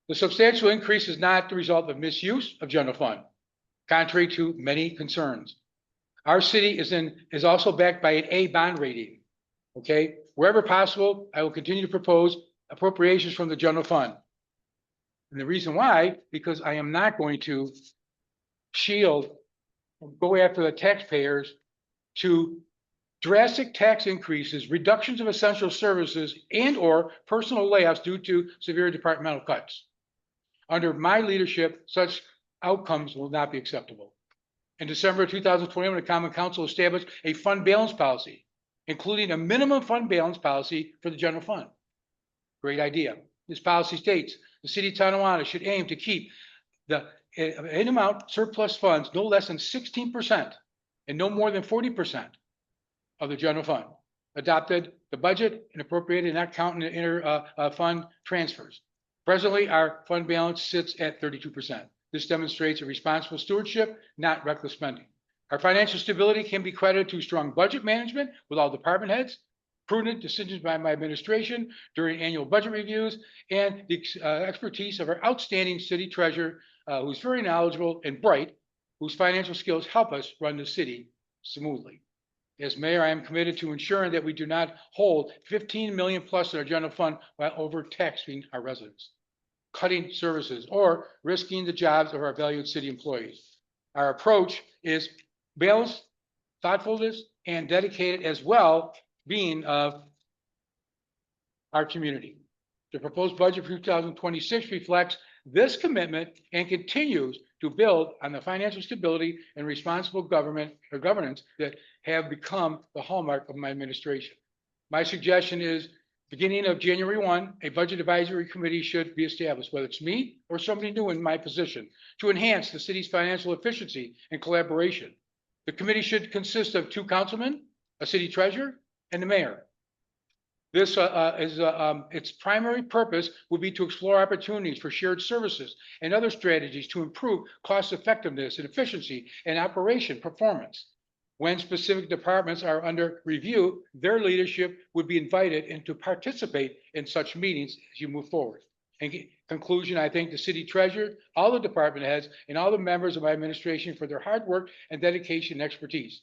The substantial increase is not the result of misuse of general fund, contrary to many concerns. Our city is also backed by an A bond rating. Okay, wherever possible, I will continue to propose appropriations from the general fund. And the reason why, because I am not going to go after the taxpayers to drastic tax increases, reductions of essential services, and or personal layoffs due to severe departmental cuts. Under my leadership, such outcomes will not be acceptable. In December 2021, the Common Council established a fund balance policy, including a minimum fund balance policy for the general fund. Great idea. This policy states the city of Tonawanda should aim to keep the in amount surplus funds no less than 16% and no more than 40% of the general fund. Adopted the budget and appropriated, not counting the inter fund transfers. Presently, our fund balance sits at 32%. This demonstrates a responsible stewardship, not reckless spending. Our financial stability can be credited to strong budget management with all department heads, prudent decisions by my administration during annual budget reviews, and the expertise of our outstanding city treasurer, who's very knowledgeable and bright, whose financial skills help us run the city smoothly. As mayor, I am committed to ensuring that we do not hold 15 million plus in our general fund while overtaxing our residents, cutting services, or risking the jobs of our valued city employees. Our approach is balanced, thoughtfulness, and dedicated as well being of our community. The proposed budget for 2026 reflects this commitment and continues to build on the financial stability and responsible governance that have become the hallmark of my administration. My suggestion is, beginning of January 1, a budget advisory committee should be established, whether it's me or somebody new in my position, to enhance the city's financial efficiency and collaboration. The committee should consist of 2 councilmen, a city treasurer, and the mayor. This its primary purpose would be to explore opportunities for shared services and other strategies to improve cost effectiveness and efficiency and operation performance. When specific departments are under review, their leadership would be invited and to participate in such meetings as you move forward. And conclusion, I thank the city treasurer, all the department heads, and all the members of my administration for their hard work and dedication and expertise.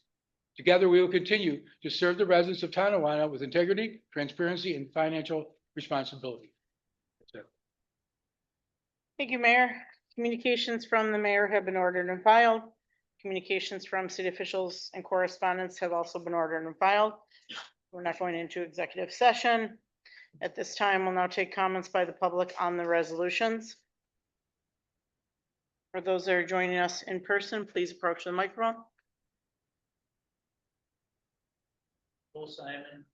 Together, we will continue to serve the residents of Tonawanda with integrity, transparency, and financial responsibility. That's it. Thank you, Mayor. Communications from the mayor have been ordered and filed. Communications from city officials and correspondents have also been ordered and filed. We're not going into executive session. At this time, we'll now take comments by the public on the resolutions. For those that are joining us in person, please approach the microphone. Bill Simon,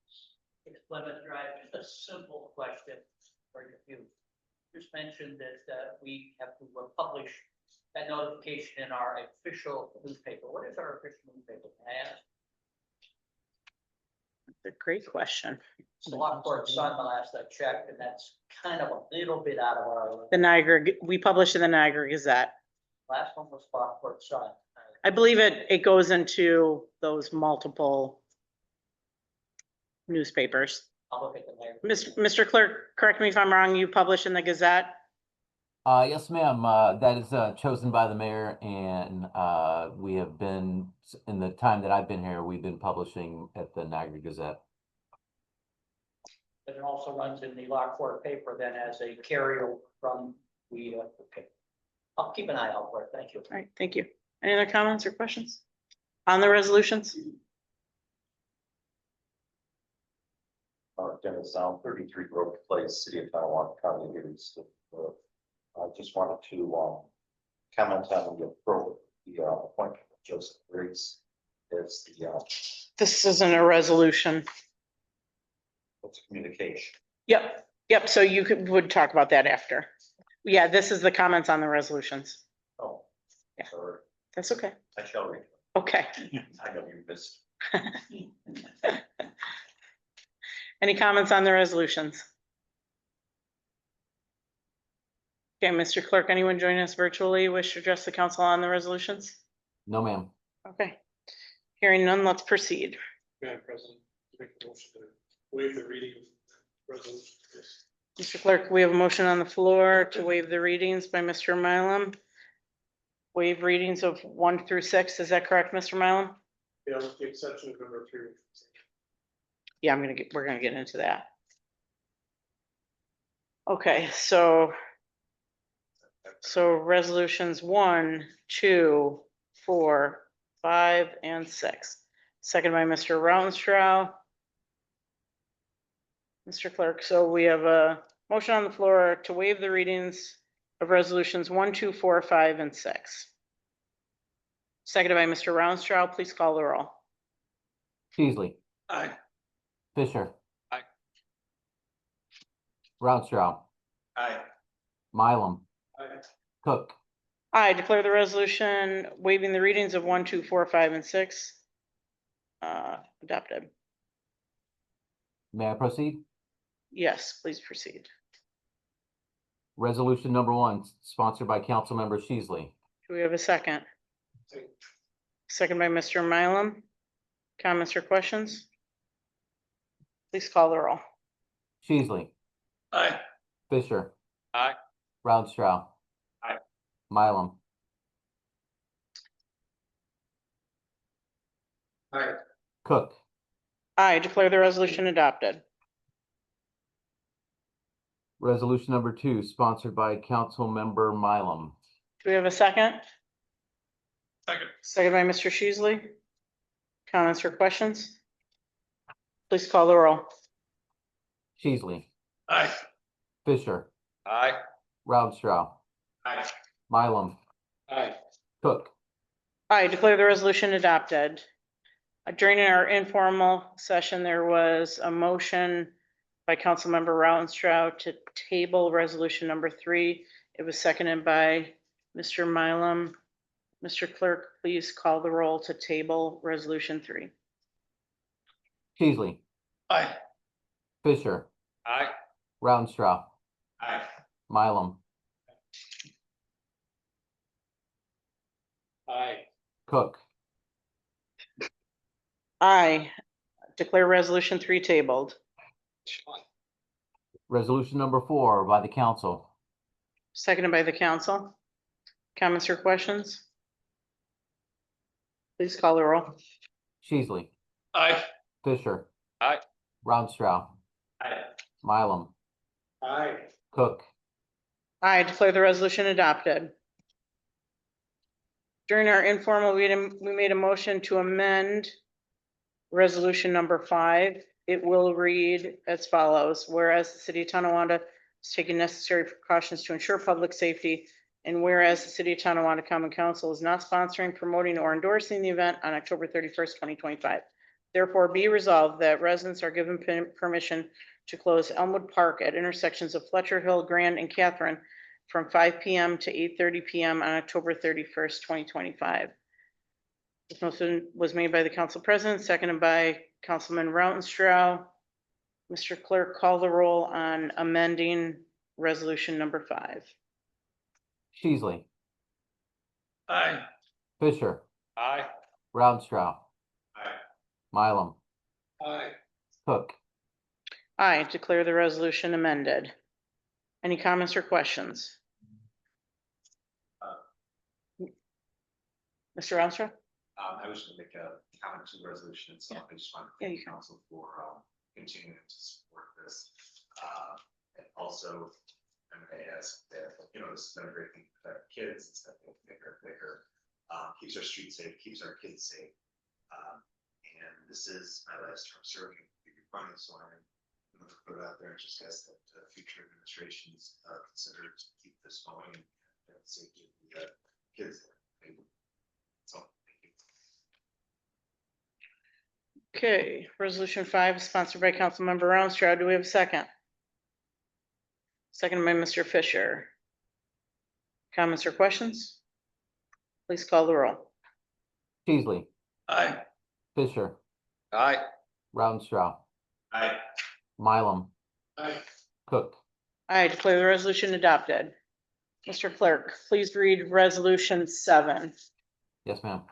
6 Plymouth Drive, just a simple question for you. Just mentioned that we have to publish that notification in our official newspaper. What is our official newspaper? May I ask? That's a great question. It's the Lockport Sun, the last I checked, and that's kind of a little bit out of our, The Niagara, we publish in the Niagara Gazette. last one was Lockport Sun. I believe it goes into those multiple newspapers. I'll look at the Niagara. Mr. Clerk, correct me if I'm wrong, you publish in the Gazette? Yes, ma'am. That is chosen by the mayor, and we have been, in the time that I've been here, we've been publishing at the Niagara Gazette. But it also runs in the Lockport paper then as a carryover from the, okay. I'll keep an eye out for it. Thank you. All right, thank you. Any other comments or questions on the resolutions? Dennis Sound, 33 Grove Place, City of Tonawanda, County of Erie. I just wanted to comment on the appointment of Joseph Briggs as the This isn't a resolution. what's communication. Yep, so you would talk about that after. Yeah, this is the comments on the resolutions. Oh, Yeah. sorry, That's okay. I shall read. Okay. I know you missed. Any comments on the resolutions? Okay, Mr. Clerk, anyone joining us virtually wish to address the council on the resolutions? No, ma'am. Okay. Hearing none, let's proceed. Madam President, make a motion to waive the reading of resolution. Mr. Clerk, we have a motion on the floor to waive the readings by Mr. Mylum. Waive readings of 1 through 6, is that correct, Mr. Mylum? Yeah, with the exception of number 3. Yeah, we're gonna get into that. Okay, so resolutions 1, 2, 4, 5, and 6. Second by Mr. Rautenstrau. Mr. Clerk, so we have a motion on the floor to waive the readings of resolutions 1, 2, 4, 5, and 6. Seconded by Mr. Rautenstrau, please call the roll. Peasley. Aye. Fisher. Aye. Rounstrau. Aye. Mylum. Aye. Cook. I declare the resolution waiving the readings of 1, 2, 4, 5, and 6 adopted. May I proceed? Yes, please proceed. Resolution number 1, sponsored by Councilmember Sheasley. Do we have a second? Second by Mr. Mylum. Comments or questions? Please call the roll. Sheasley. Aye. Fisher. Aye. Rounstrau. Aye. Mylum. Aye. Cook. I declare the resolution adopted. Resolution number 2, sponsored by Councilmember Mylum. Do we have a second? Second. Second by Mr. Sheasley. Comments or questions? Please call the roll. Sheasley. Aye. Fisher. Aye. Rounstrau. Aye. Mylum. Aye. Cook. I declare the resolution adopted. During our informal session, there was a motion by Councilmember Rautenstrau to table resolution number 3. It was seconded by Mr. Mylum. Mr. Clerk, please call the roll to table resolution 3. Sheasley. Aye. Fisher. Aye. Rounstrau. Aye. Mylum. Aye. Cook. I declare resolution 3 tabled. Resolution number 4 by the council. seconded by the council. Comments or questions? Please call the roll. Sheasley, Aye. Fisher. Aye. Rounstrau, Aye. Mylum, Aye. Cook. I declare the resolution adopted. During our informal meeting, we made a motion to amend resolution number 5. It will read as follows: whereas the city of Tonawanda is taking necessary precautions to ensure public safety, and whereas the city of Tonawanda Common Council is not sponsoring, promoting, or endorsing the event on October 31st, 2025. Therefore, be resolved that residents are given permission to close Elmwood Park at intersections of Fletcher Hill, Grand, and Catherine from 5 p.m. to 8:30 p.m. on October 31st, 2025. This motion was made by the council president, seconded by Councilman Rautenstrau. Mr. Clerk, call the roll on amending resolution number 5. Sheasley, Aye. Fisher, Aye. Rounstrau, Aye. Mylum, Aye. Cook. I declare the resolution amended. Any comments or questions? Mr. Rounstrau? I was gonna make a comment to the resolution itself. I just want to Yeah, you thank can. council for continuing to support this. And also, I'm gonna ask that, this has been a great thing for our kids. It's gotten bigger and bigger. Keeps our streets safe, keeps our kids safe. And this is my last term serving running, so I'm gonna put it out there and just ask that future administrations consider to keep this going and safety of the kids. So, thank you. Okay, resolution 5 is sponsored by Councilmember Rounstrau. Do we have a second? Second by Mr. Fisher. Comments or questions? Please call the roll. Sheasley, Aye. Fisher, Aye. Rounstrau, Aye. Mylum, Aye. Cook. I declare the resolution adopted. Mr. Clerk, please read resolution 7. Yes, ma'am.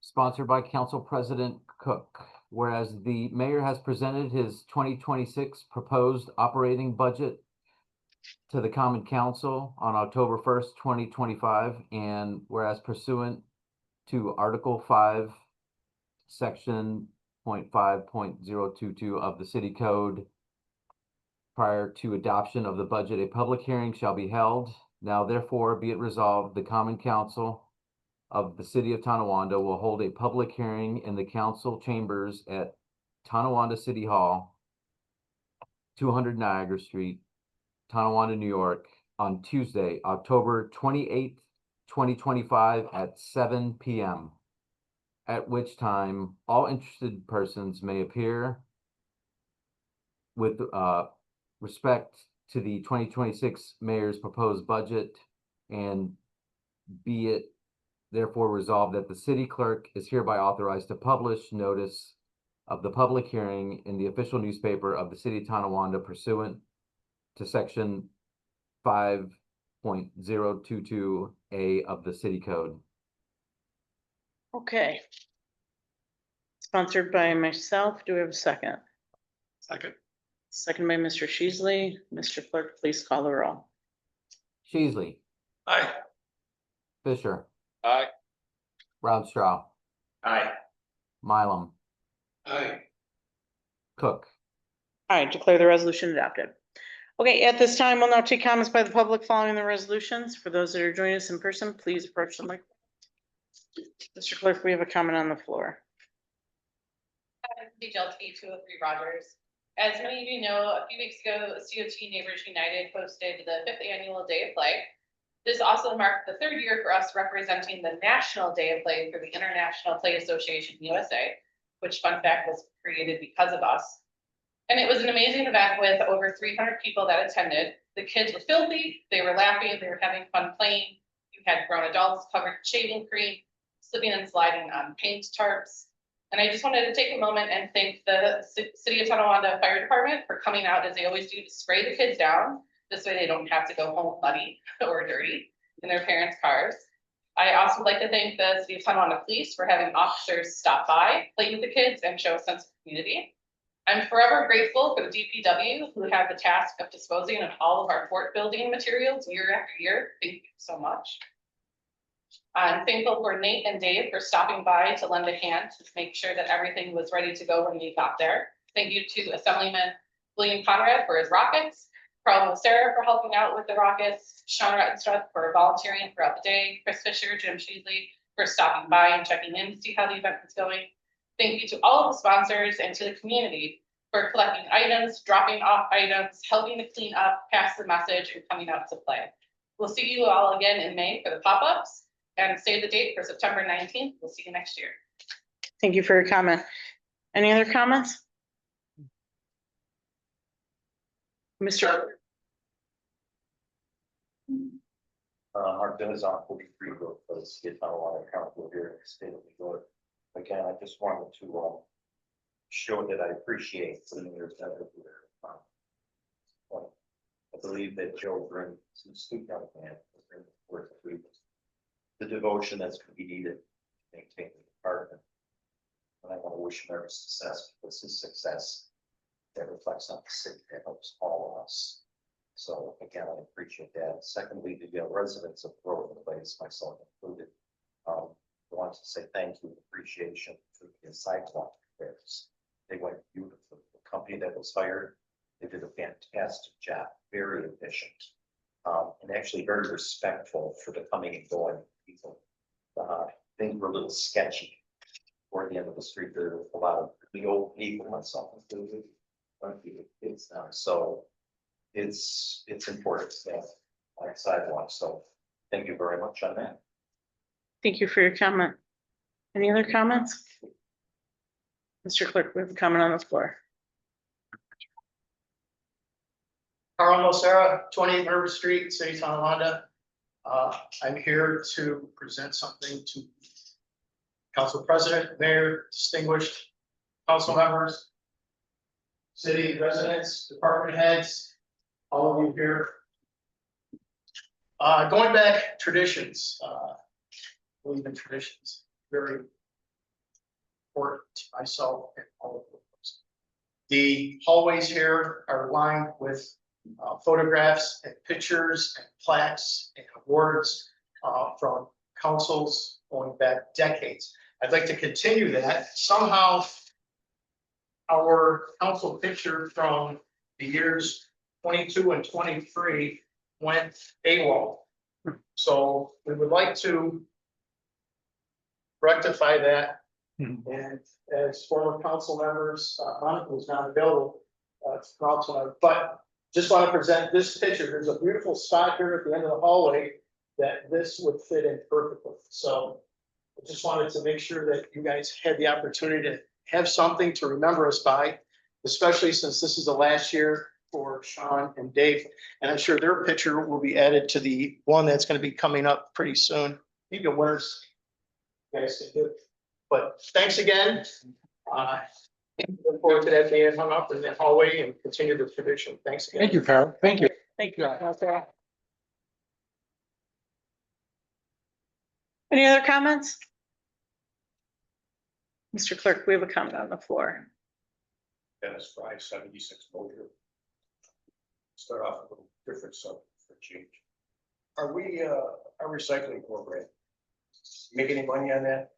Sponsored by Council President Cook. Whereas the mayor has presented his 2026 proposed operating budget to the Common Council on October 1st, 2025, and whereas pursuant to Article 5, Section 0.5.022 of the City Code, prior to adoption of the budget, a public hearing shall be held. Now therefore be it resolved, the Common Council of the City of Tonawanda will hold a public hearing in the council chambers at Tonawanda City Hall, 200 Niagara Street, Tonawanda, New York, on Tuesday, October 28th, 2025 at 7 p.m. At which time all interested persons may appear with respect to the 2026 mayor's proposed budget, and be it therefore resolved that the city clerk is hereby authorized to publish notice of the public hearing in the official newspaper of the city of Tonawanda pursuant to section 5.022A of the city code. Okay. Sponsored by myself. Do we have a second? Second. Second by Mr. Sheasley. Mr. Clerk, please call the roll. Sheasley, Aye. Fisher, Aye. Rounstrau, Aye. Mylum, Aye. Cook. I declare the resolution adopted. Okay, at this time, we'll now take comments by the public following the resolutions. For those that are joining us in person, please approach the mic. Mr. Clerk, we have a comment on the floor. DLT 203 Rogers. As many of you know, a few weeks ago, COT Neighbors United hosted the 5th annual Day of Play. This also marked the 3rd year for us representing the National Day of Play for the International Play Association USA, which, fun fact, was created because of us. And it was an amazing event with over 300 people that attended. The kids were filthy, they were laughing, they were having fun playing. You had grown adults covered in shaving cream, slipping and sliding on paint tarps. And I just wanted to take a moment and thank the City of Tonawanda Fire Department for coming out, as they always do, to spray the kids down. This way they don't have to go home muddy or dirty in their parents' cars. I also would like to thank the City of Tonawanda Police for having officers stop by, play with the kids, and show a sense of community. I'm forever grateful for the DPW who have the task of disposing of all of our fort building materials year after year. Thank you so much. I'm thankful for Nate and Dave for stopping by to lend a hand to make sure that everything was ready to go when we got there. Thank you to Assemblyman William Conrad for his rockets, Carl Sarah for helping out with the rockets, Sean Rattenstruth for volunteering throughout the day, Chris Fisher, Jim Sheasley for stopping by and checking in to see how the event was going. Thank you to all of the sponsors and to the community for collecting items, dropping off items, helping to clean up, pass the message, and coming out to play. We'll see you all again in May for the pop-ups, and save the date for September 19th. We'll see you next year. Thank you for your comment. Any other comments? Mr. Mark Dennis on 43 Road, because it's not a lot of council here in the state of New York. Again, I just wanted to show that I appreciate putting your effort here. I believe that Joe brings some student young man worth the devotion that's going to be needed to maintain the department. And I want to wish him every success, because his success that reflects on the city, that helps all of us. So again, I appreciate that. Secondly, the residents of Grove Place, myself included, I want to say thank you and appreciation for the sidewalk repairs. They went beautiful. The company that was hired, they did a fantastic job, very efficient, and actually very respectful for the coming and going people. Things were a little sketchy toward the end of the street. There were a lot of the old people and something to do. It's so it's important to have like sidewalks. So thank you very much on that. Thank you for your comment. Any other comments? Mr. Clerk, we have a comment on the floor. Carl Sarah, 28 River Street, City of Tonawanda. I'm here to present something to Council President, Mayor, distinguished council members, city residents, department heads, all of you here. Going back traditions, believe in traditions, very important to myself and all of us. The hallways here are lined with photographs and pictures and plaques and awards from councils going back decades. I'd like to continue that. Somehow our council picture from the years 22 and 23 went AWOL. So we would like to rectify that. And as former council members, Monica was not available to come tonight, but just want to present this picture. There's a beautiful spot here at the end of the hallway that this would fit in perfectly. So I just wanted to make sure that you guys had the opportunity to have something to remember us by, especially since this is the last year for Sean and Dave. And I'm sure their picture will be added to the one that's going to be coming up pretty soon. Maybe a winners. You guys can do it. But thanks again. Look forward to that being hung up in the hallway and continue the tradition. Thanks again. Thank you, Carol. Thank you. Thank you. Any other comments? Mr. Clerk, we have a comment on the floor. Dennis Fry, 76 Motor. Start off a little different subject for change. Are we our recycling program make any money on that?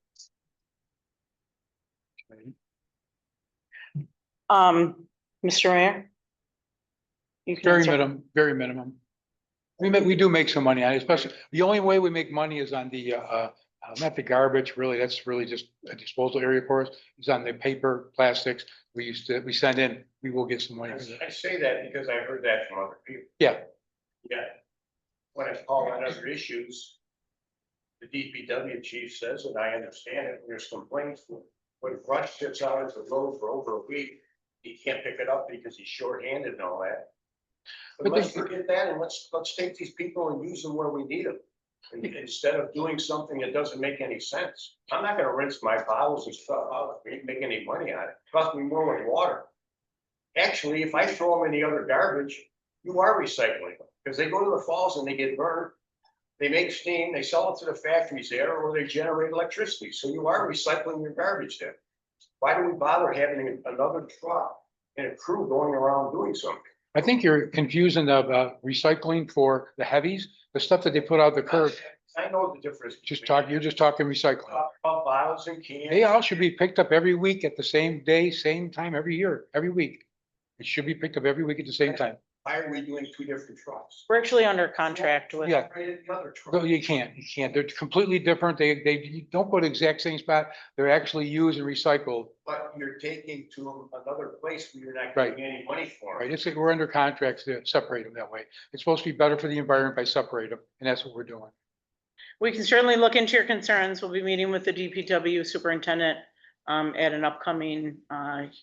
Mr. Mayor? You can Very answer. minimum, very minimum. We do make some money on it, especially, the only way we make money is on the, not the garbage, really, that's really just a disposal area for us. It's on the paper, plastics, we send in, we will get some money. I say that because I heard that from other people. Yeah. Yeah. When I call on other issues, the DPW chief says, and I understand it, there's complaints when brush sits out as a road for over a week, he can't pick it up because he's shorthanded and all that. But let's forget that and let's take these people and use them where we need them. Instead of doing something that doesn't make any sense. I'm not gonna rinse my bottles and stuff out, we ain't make any money on it, cost me more with water. Actually, if I throw them in the other garbage, you are recycling them, because they go to the falls and they get burned. They make steam, they sell it to the factories there, or they generate electricity, so you are recycling your garbage there. Why do we bother having another truck and a crew going around doing something. I think you're confusing the recycling for the heavies, the stuff that they put out the curb. I know the difference. You're just talking recycling. About bottles and cans. They all should be picked up every week at the same day, same time, every year, every week. It should be picked up every week at the same time. Why are we doing two different trucks? We're actually under contract with. Yeah. Right at the other truck. No, you can't. They're completely different. They you don't go to the exact same spot. They're actually used and recycled. But you're taking to another place where you're not Right. getting any money for Right? it. We're under contracts to separate them that way. It's supposed to be better for the environment by separating them, and that's what we're doing. We can certainly look into your concerns. We'll be meeting with the DPW superintendent at an upcoming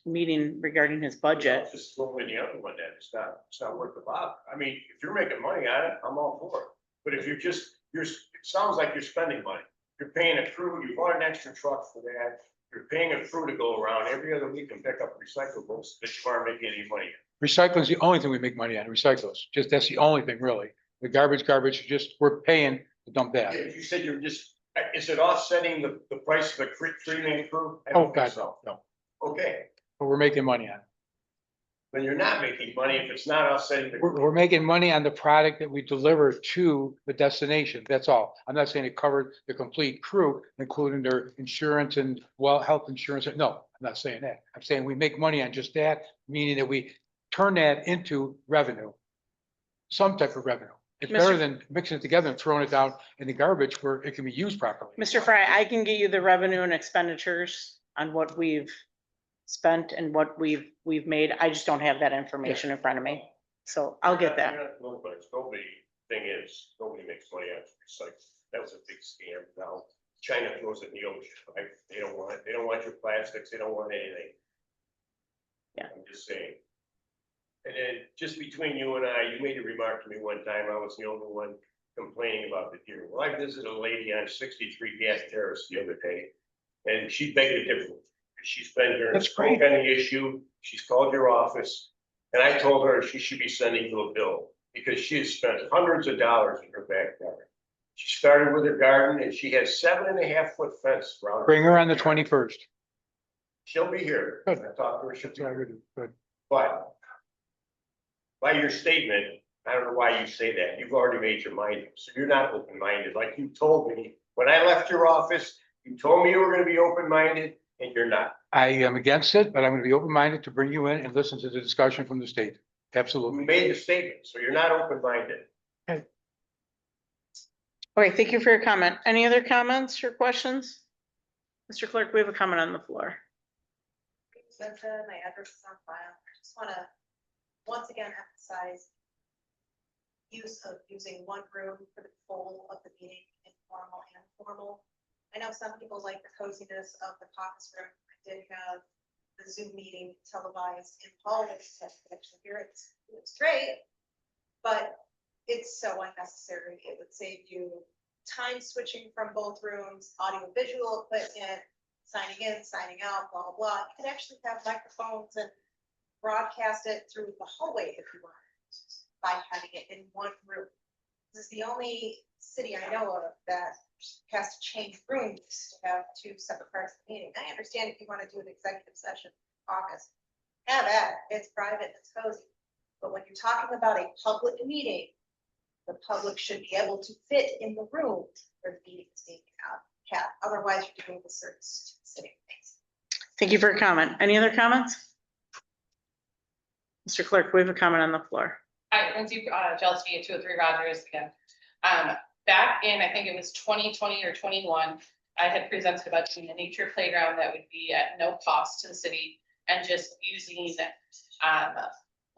meeting regarding his budget. Just throw in the other one then. It's not worth the bother. I mean, if you're making money on it, I'm all for it. But if it sounds like you're spending money. You're paying a crew, you bought an extra truck for that. You're paying a crew to go around every other week and pick up recyclables that you aren't making any money. Recycling is the only thing we make money on, recyclables. Just, that's the only thing really. The garbage, just, we're paying to dump that. If you said you're just, is it offsetting the price of a three-man crew? I Oh, don't think God, so. no. Okay, But we're making money on it. then you're not making money if it's not offsetting the. We're making money on the product that we deliver to the destination. That's all. I'm not saying it covered the complete crew, including their insurance and health insurance. No, I'm not saying that. I'm saying we make money on just that, meaning that we turn that into revenue. Some type of revenue. It's better than mixing it together and throwing it down in the garbage where it can be used properly. Mr. Fry, I can get you the revenue and expenditures on what we've spent and what we've made. I just don't have that information in front of me. So I'll get that. Nobody, thing is, nobody makes money on it. It's like, that was a big scam. Now, China throws it in the ocean, right? They don't want your plastics, they don't want anything. Yeah. I'm just saying. And then just between you and I, you made a remark to me one time, I was the only one complaining about the deer. Well, I visited a lady on 63 Gas Terrace the other day, and she begged a different. She's been here, That's spoke great. on the issue, she's called your office, and I told her she should be sending you a bill, because she has spent hundreds of dollars in her backyard. She started with her garden, and she has 7.5-foot fence around. Bring her on the 21st. She'll be here. I Good. talked to her, she'll be here. Good. But by your statement, I don't know why you say that. You've already made your mind up. So you're not open-minded. Like you told me, when I left your office, you told me you were gonna be open-minded and you're not. I am against it, but I'm gonna be open-minded to bring you in and listen to the discussion from the state. Absolutely. You made the statement, so you're not open-minded. Okay, thank you for your comment. Any other comments or questions? Mr. Clerk, we have a comment on the floor. My address is on file. I just wanna, once again, emphasize use of using one room for the whole of the meeting, informal and formal. I know some people like the coziness of the caucus room. I did have the Zoom meeting televised in Paul's, actually here it's great, but it's so unnecessary. It would save you time switching from both rooms, audio visual equipment, signing in, signing out, blah, blah, blah. You could actually have microphones and broadcast it through the hallway if you want, by having it in one room. This is the only city I know of that has to change rooms to have two separate parts of the meeting. I understand if you want to do an executive session caucus, have at it. It's private, it's cozy. But when you're talking about a public meeting, the public should be able to fit in the room where the meeting is being had. Otherwise, you're doing the certain sitting things. Thank you for your comment. Any other comments? Mr. Clerk, we have a comment on the floor. Hi, Lindsay, Jealousy at 203 Rogers again. Back in, I think it was 2020 or 21, I had presented about doing a nature playground that would be at no cost to the city and just using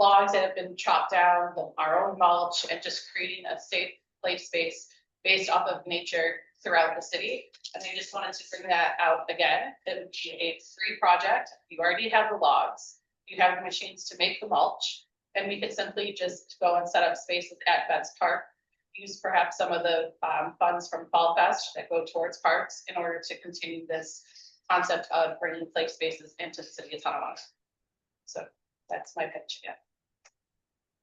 logs that have been chopped down, our own mulch, and just creating a safe play space based off of nature throughout the city. And I just wanted to bring that out again. It would be a free project. You already have the logs. You have the machines to make the mulch. And we could simply just go and set up spaces at Betts Park. Use perhaps some of the funds from Fall Fest that go towards parks in order to continue this concept of bringing play spaces into the city of Tonawanda. So that's my pitch, yeah.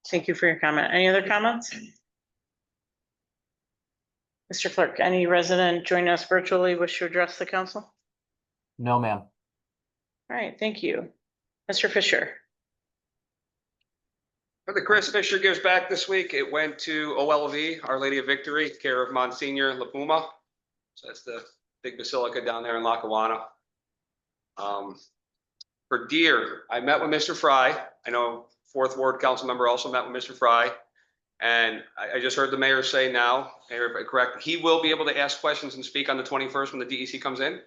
Thank you for your comment. Any other comments? Mr. Clerk, any resident joining us virtually wish to address the council? No, ma'am. All right, thank you. Mr. Fisher. For the Chris Fisher Gives Back this week, it went to OLV, Our Lady of Victory, care of Monsignor LaPuma. So that's the big basilica down there in Lackawanna. For Deer, I met with Mr. Fry. I know Fourth Ward Council member also met with Mr. Fry. And I just heard the mayor say now, Mayor, if I'm correct, he will be able to ask questions and speak on the 21st when the DEC comes in?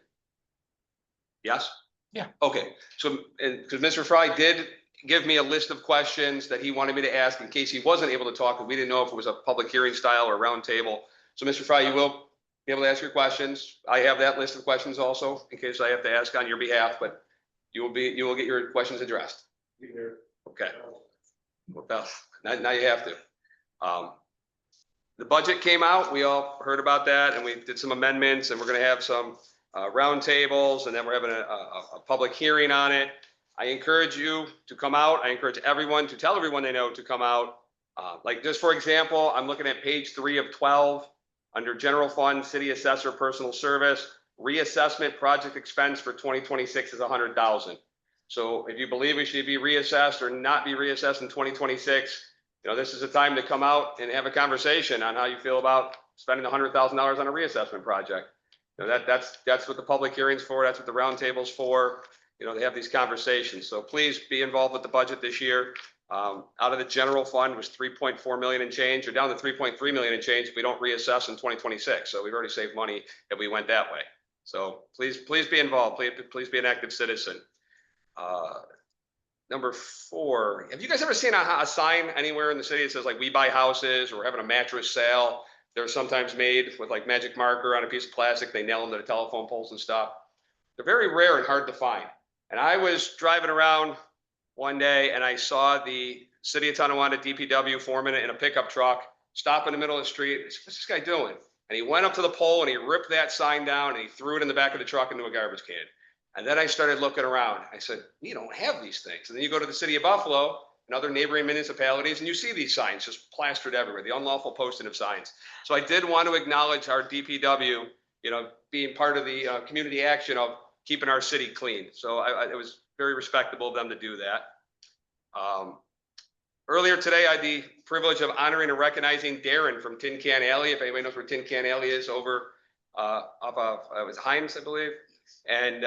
Yes? Yeah. Okay, so, and because Mr. Fry did give me a list of questions that he wanted me to ask in case he wasn't able to talk, because we didn't know if it was a public hearing style or round table. So Mr. Fry, you will be able to ask your questions. I have that list of questions also in case I have to ask on your behalf, but you will get your questions addressed. Okay. Well, now you have to. The budget came out, we all heard about that, and we did some amendments, and we're gonna have some round tables, and then we're having a public hearing on it. I encourage you to come out. I encourage everyone to tell everyone they know to come out. Like just for example, I'm looking at page 3 of 12, under general fund, city assessor, personal service, reassessment project expense for 2026 is 100,000. So if you believe we should be reassessed or not be reassessed in 2026, you know, this is a time to come out and have a conversation on how you feel about spending $100,000 on a reassessment project. You know, that's what the public hearing's for. That's what the roundtable's for. You know, they have these conversations. So please be involved with the budget this year. Out of the general fund was 3.4 million and change. We're down to 3.3 million and change if we don't reassess in 2026. So we've already saved money if we went that way. So please be involved. Please be an active citizen. Number 4, have you guys ever seen a sign anywhere in the city that says like we buy houses or we're having a mattress sale? They're sometimes made with like magic marker on a piece of plastic. They nail them to the telephone poles and stuff. They're very rare and hard to find. And I was driving around one day and I saw the city of Tonawanda DPW foreman in a pickup truck stop in the middle of the street. What's this guy doing? And he went up to the pole and he ripped that sign down and he threw it in the back of the truck into a garbage can. And then I started looking around. I said, we don't have these things. And then you go to the city of Buffalo and other neighboring municipalities and you see these signs just plastered everywhere, the unlawful posting of signs. So I did want to acknowledge our DPW, you know, being part of the community action of keeping our city clean. So it was very respectable of them to do that. Earlier today, I had the privilege of honoring and recognizing Darren from Tin Can Alley. If anybody knows where Tin Can Alley is, over up of it was Himes, I believe. And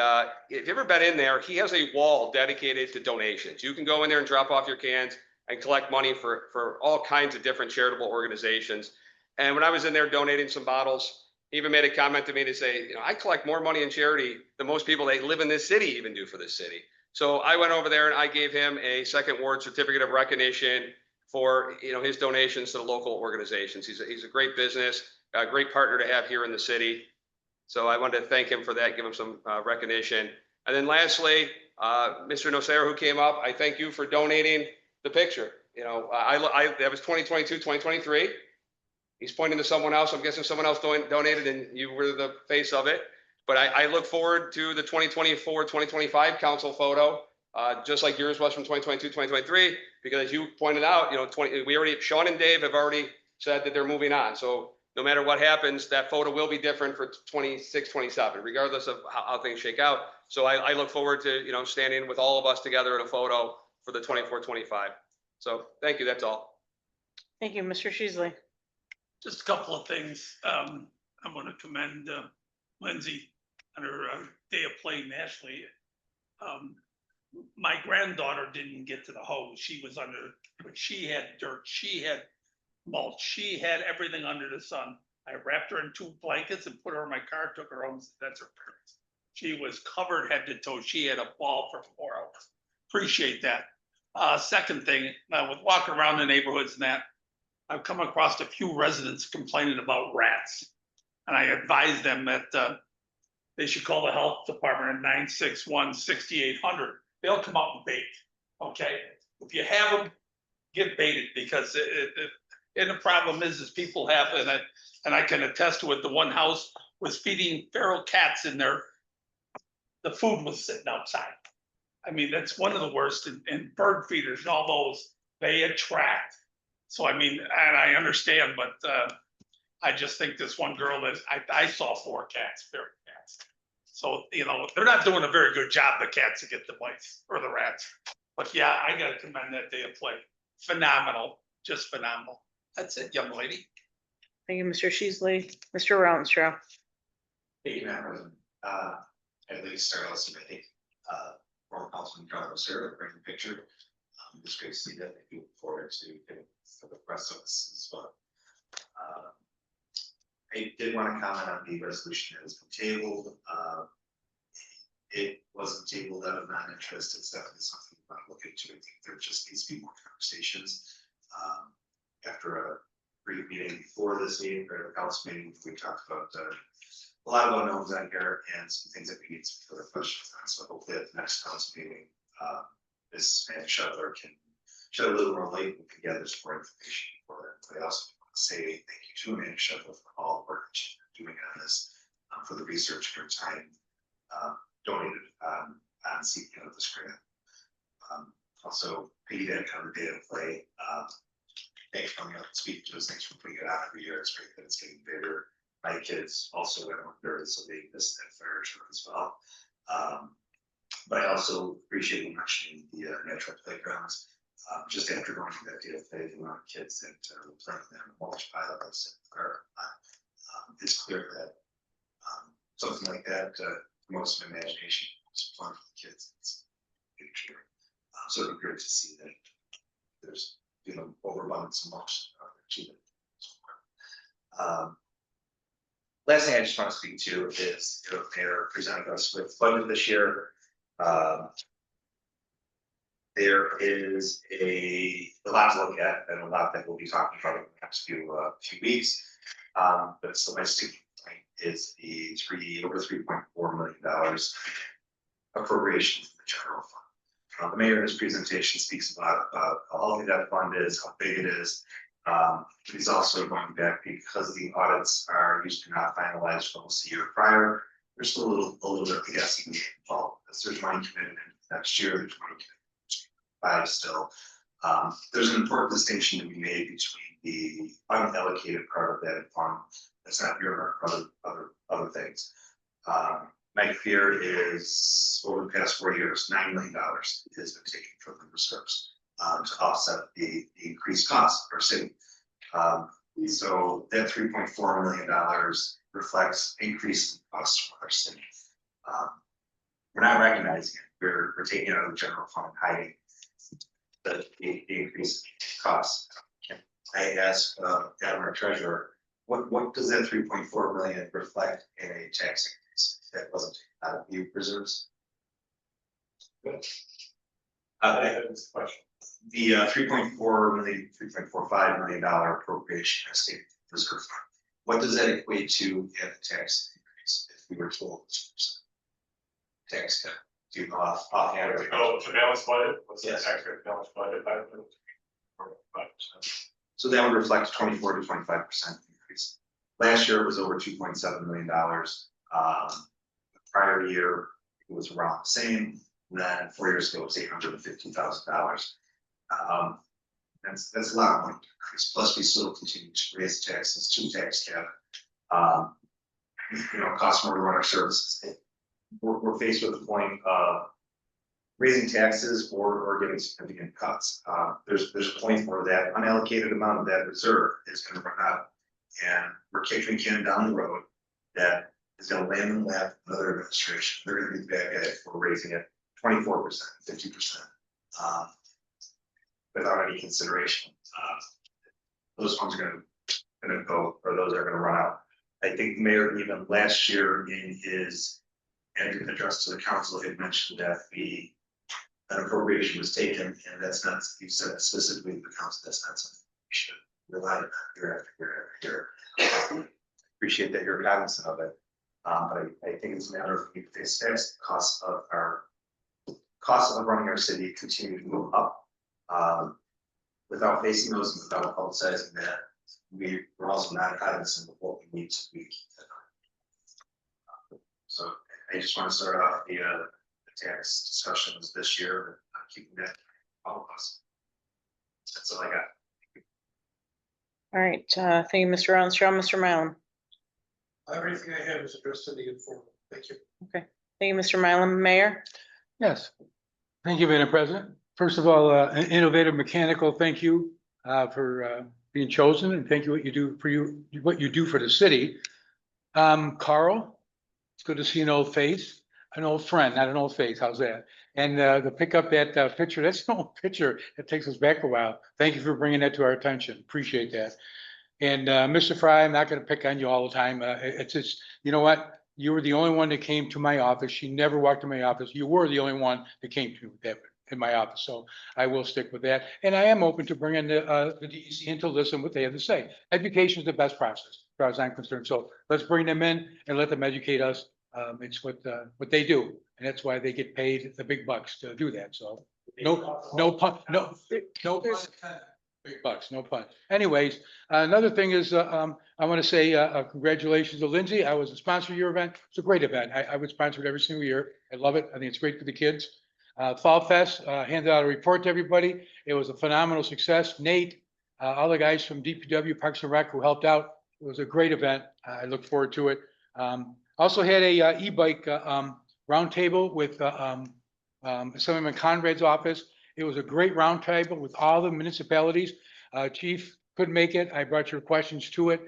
if you've ever been in there, he has a wall dedicated to donations. You can go in there and drop off your cans and collect money for all kinds of different charitable organizations. And when I was in there donating some bottles, he even made a comment to me to say, you know, I collect more money in charity than most people that live in this city even do for this city. So I went over there and I gave him a Second Ward certificate of recognition for, you know, his donations to the local organizations. He's a great business, a great partner to have here in the city. So I wanted to thank him for that, give him some recognition. And then lastly, Mr. Nocera, who came up, I thank you for donating the picture. You know, that was 2022, 2023. He's pointing to someone else. I'm guessing someone else donated and you were the face of it. But I look forward to the 2024, 2025 council photo, just like yours was from 2022, 2023, because as you pointed out, you know, Sean and Dave have already said that they're moving on. So no matter what happens, that photo will be different for 26, 27, regardless of how things shake out. So I look forward to, you know, standing with all of us together in a photo for the 24, 25. So thank you. That's all. Thank you, Mr. Sheasley. Just a couple of things. I want to commend Lindsay on her day of play nationally. My granddaughter didn't get to the hose. She was under, but she had dirt. She had mulch. She had everything under the sun. I wrapped her in 2 blankets and put her in my car, took her home. That's her parents. She was covered head to toe. She had a ball for 4 hours. Appreciate that. Second thing, with walking around the neighborhoods and that, I've come across a few residents complaining about rats. And I advise them that they should call the health department at 961-6800. They'll come out and bait, okay? If you have them, get baited, because and the problem is people have, and I can attest to it, the one house was feeding feral cats in there. The food was sitting outside. I mean, that's one of the worst, and bird feeders and all those, they attract. So, I mean, and I understand, but I just think this one girl that I saw 4 cats, feral cats. So, you know, they're not doing a very good job, the cats, to get the mice or the rats. But yeah, I gotta commend that day of play. phenomenal, just phenomenal. That's it, young lady. Thank you, Mr. Sheasley. Mr. Rounstrau. Thank you, Madam President. At least start out, I think, former Councilman John Rosero bring the picture. It's great to see that. I look forward to getting for the rest of us as well. I did want to comment on the resolution that has been tabled. It wasn't tabled out of non-interest. It's definitely something we want to look into. I think there just needs to be more conversations. After a brief meeting before this meeting, or the council meeting, we talked about a lot of unknowns on here and some things that we need some further questions on. So hopefully at the next council meeting, Ms. Amanda Shuttler can shed a little more light and can gather some more information for it. I also want to say thank you to Amanda Shuttler for all the work she's been doing on this, for the research and her time donated on seeking out this grant. Also, piggyback on the data play. Thanks for coming up and speaking to us. Thanks for putting it out every year. It's great that it's getting bigger. My kids also went on there, so they missed that fair share as well. But I also appreciate you mentioning the natural playgrounds. Just after going through that data play, the amount of kids that were playing them, mulch pilots, it's clear that something like that promotes an imagination, it's fun for the kids. It's so it'd be great to see that there's overabundance of mulch achievement. Last thing I just want to speak to is they're presenting us with budget this year. There is a lot to look at and a lot that we'll be talking about in the next few weeks. But still my sticking point is the over $3.4 million appropriation from the general fund. The mayor in his presentation speaks about how healthy that fund is, how big it is. He's also going back because the audits are usually not finalized from the year prior. There's still a little bit of guessing involved. There's money committed in next year. There's money committed still. There's an important distinction to be made between the unallocated part of that fund that's not earmarked for other things. My fear is over the past 4 years, $9 million has been taken from the reserves to offset the increased costs of our city. So that $3.4 million reflects increased costs for our city. We're not recognizing it. We're taking it out of the general fund and hiding the increased costs. I asked our treasurer, what does that 3.4 million reflect in a tax increase that wasn't out of the reserves? That's the question. The $3.4 million, $3.45 million appropriation has state reserve fund. What does that equate to at the tax increase if we were told 2% tax cut? Do you know offhand? Oh, it's a balanced budget. What's the Yes. tax rate balanced budget? I don't know. 5%. So that would reflect 24 to 25% increase. Last year it was over $2.7 million. The prior year it was around the same. And then 4 years ago it was $850,000. That's a lot of money to increase. Plus we still continue to raise taxes to tax cap. Cost more to run our services. We're faced with the point of raising taxes or getting significant cuts. There's a point where that unallocated amount of that reserve is going to run out, and we're kicking the can down the road that is going to land in the lap of another administration. They're going to be back at it for raising it 24%, 50%, without any consideration. Those funds are going to go, or those are going to run out. I think the mayor even last year in his address to the council had mentioned that an appropriation was taken, and that's not, you said specifically to the council, that's not something we should rely on year after year after year. Appreciate that you're cognizant of it. But I think it's a matter of if this costs of running our city continue to move up. Without facing those and without publicizing that, we're also not cognizant of what we need to be. So I just want to start off the tax discussions this year, keeping that all of us. That's all I got. All right, thank you, Mr. Armstrong. Mr. Mylum. Everything I have is addressed to the informal. Thank you. Okay, thank you, Mr. Mylum. Mayor? Yes. Thank you, Madam President. First of all, Innovative Mechanical, thank you for being chosen, and thank you what you do for the city. Carl, it's good to see an old face, an old friend, not an old face. How's that? And to pick up that picture, that's an old picture. It takes us back a while. Thank you for bringing that to our attention. Appreciate that. And Mr. Fry, I'm not going to pick on you all the time. It's just, you know what? You were the only one that came to my office. She never walked to my office. You were the only one that came to that in my office. So I will stick with that. And I am open to bringing the DEC in to listen what they have to say. Education is the best process, as far as I'm concerned. So let's bring them in and let them educate us. It's what they do. And that's why they get paid the big bucks to do that. So no pun, no pun. Big bucks, no pun. Anyways, another thing is, I want to say congratulations to Lindsay. I was a sponsor of your event. It's a great event. I would sponsor it every single year. I love it. I think it's great for the kids. Fall Fest, handed out a report to everybody. It was a phenomenal success. Nate, all the guys from DPW Parks and Rec who helped out. It was a great event. I look forward to it. Also had a e-bike roundtable with Assemblyman Conrad's office. It was a great roundtable with all the municipalities. Chief couldn't make it. I brought your questions to it.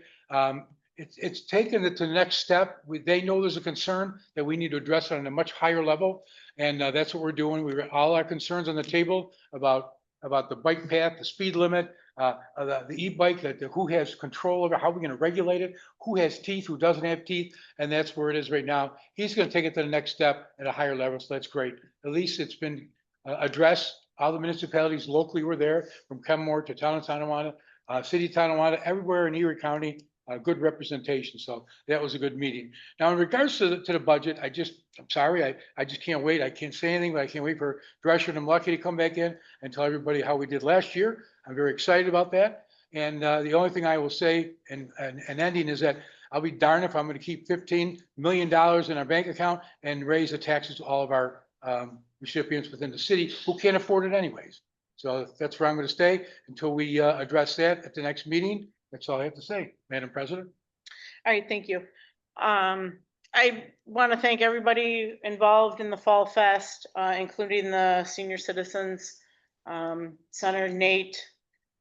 It's taken it to the next step. They know there's a concern that we need to address it on a much higher level. And that's what we're doing. We got all our concerns on the table about the bike path, the speed limit, the e-bike, who has control over, how we're going to regulate it, who has teeth, who doesn't have teeth. And that's where it is right now. He's going to take it to the next step at a higher level. So that's great. At least it's been addressed. All the municipalities locally were there, from Kenmore to Town of Tonawanda, City of Tonawanda, everywhere in Erie County, good representation. So that was a good meeting. Now, in regards to the budget, I'm sorry, I just can't wait. I can't say anything, but I can't wait for Drescher and Lucky to come back in and tell everybody how we did last year. I'm very excited about that. And the only thing I will say and ending is that I'll be darned if I'm going to keep $15 million in our bank account and raise the taxes to all of our recipients within the city who can't afford it anyways. So that's where I'm going to stay until we address that at the next meeting. That's all I have to say, Madam President. All right, thank you. I want to thank everybody involved in the Fall Fest, including the Senior Citizens Center, Nate,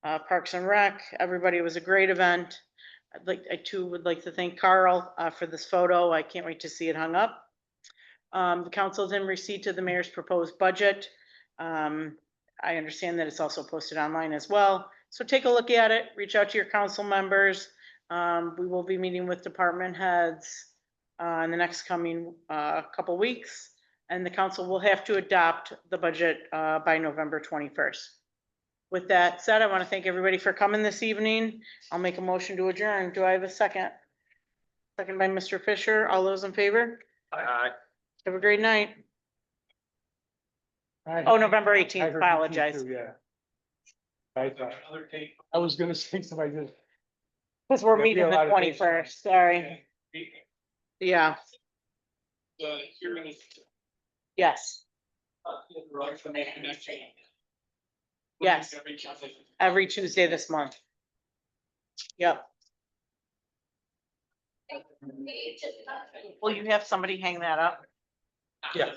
Parks and Rec. Everybody, it was a great event. I too would like to thank Carl for this photo. I can't wait to see it hung up. The council's in receipt of the mayor's proposed budget. I understand that it's also posted online as well. So take a look at it, reach out to your council members. We will be meeting with department heads in the next coming couple weeks, and the council will have to adopt the budget by November 21st. With that said, I want to thank everybody for coming this evening. I'll make a motion to adjourn. Do I have a second? Second by Mr. Fisher. All those in favor? Aye. Have a great night. Oh, November 18th, apologize. Yeah. I was gonna say somebody did. Because we're There'll be meeting a the lot of things. 21st, sorry. Yeah, yes, yes, every Tuesday this month. Yep. Will you have somebody hang that up? Yeah.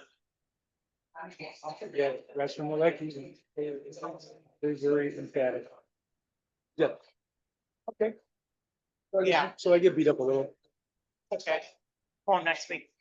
Yeah, rest from the Leckies. They're very emphatic. Yeah. Okay. Yeah. So I get beat up a little. Okay. Well, next week.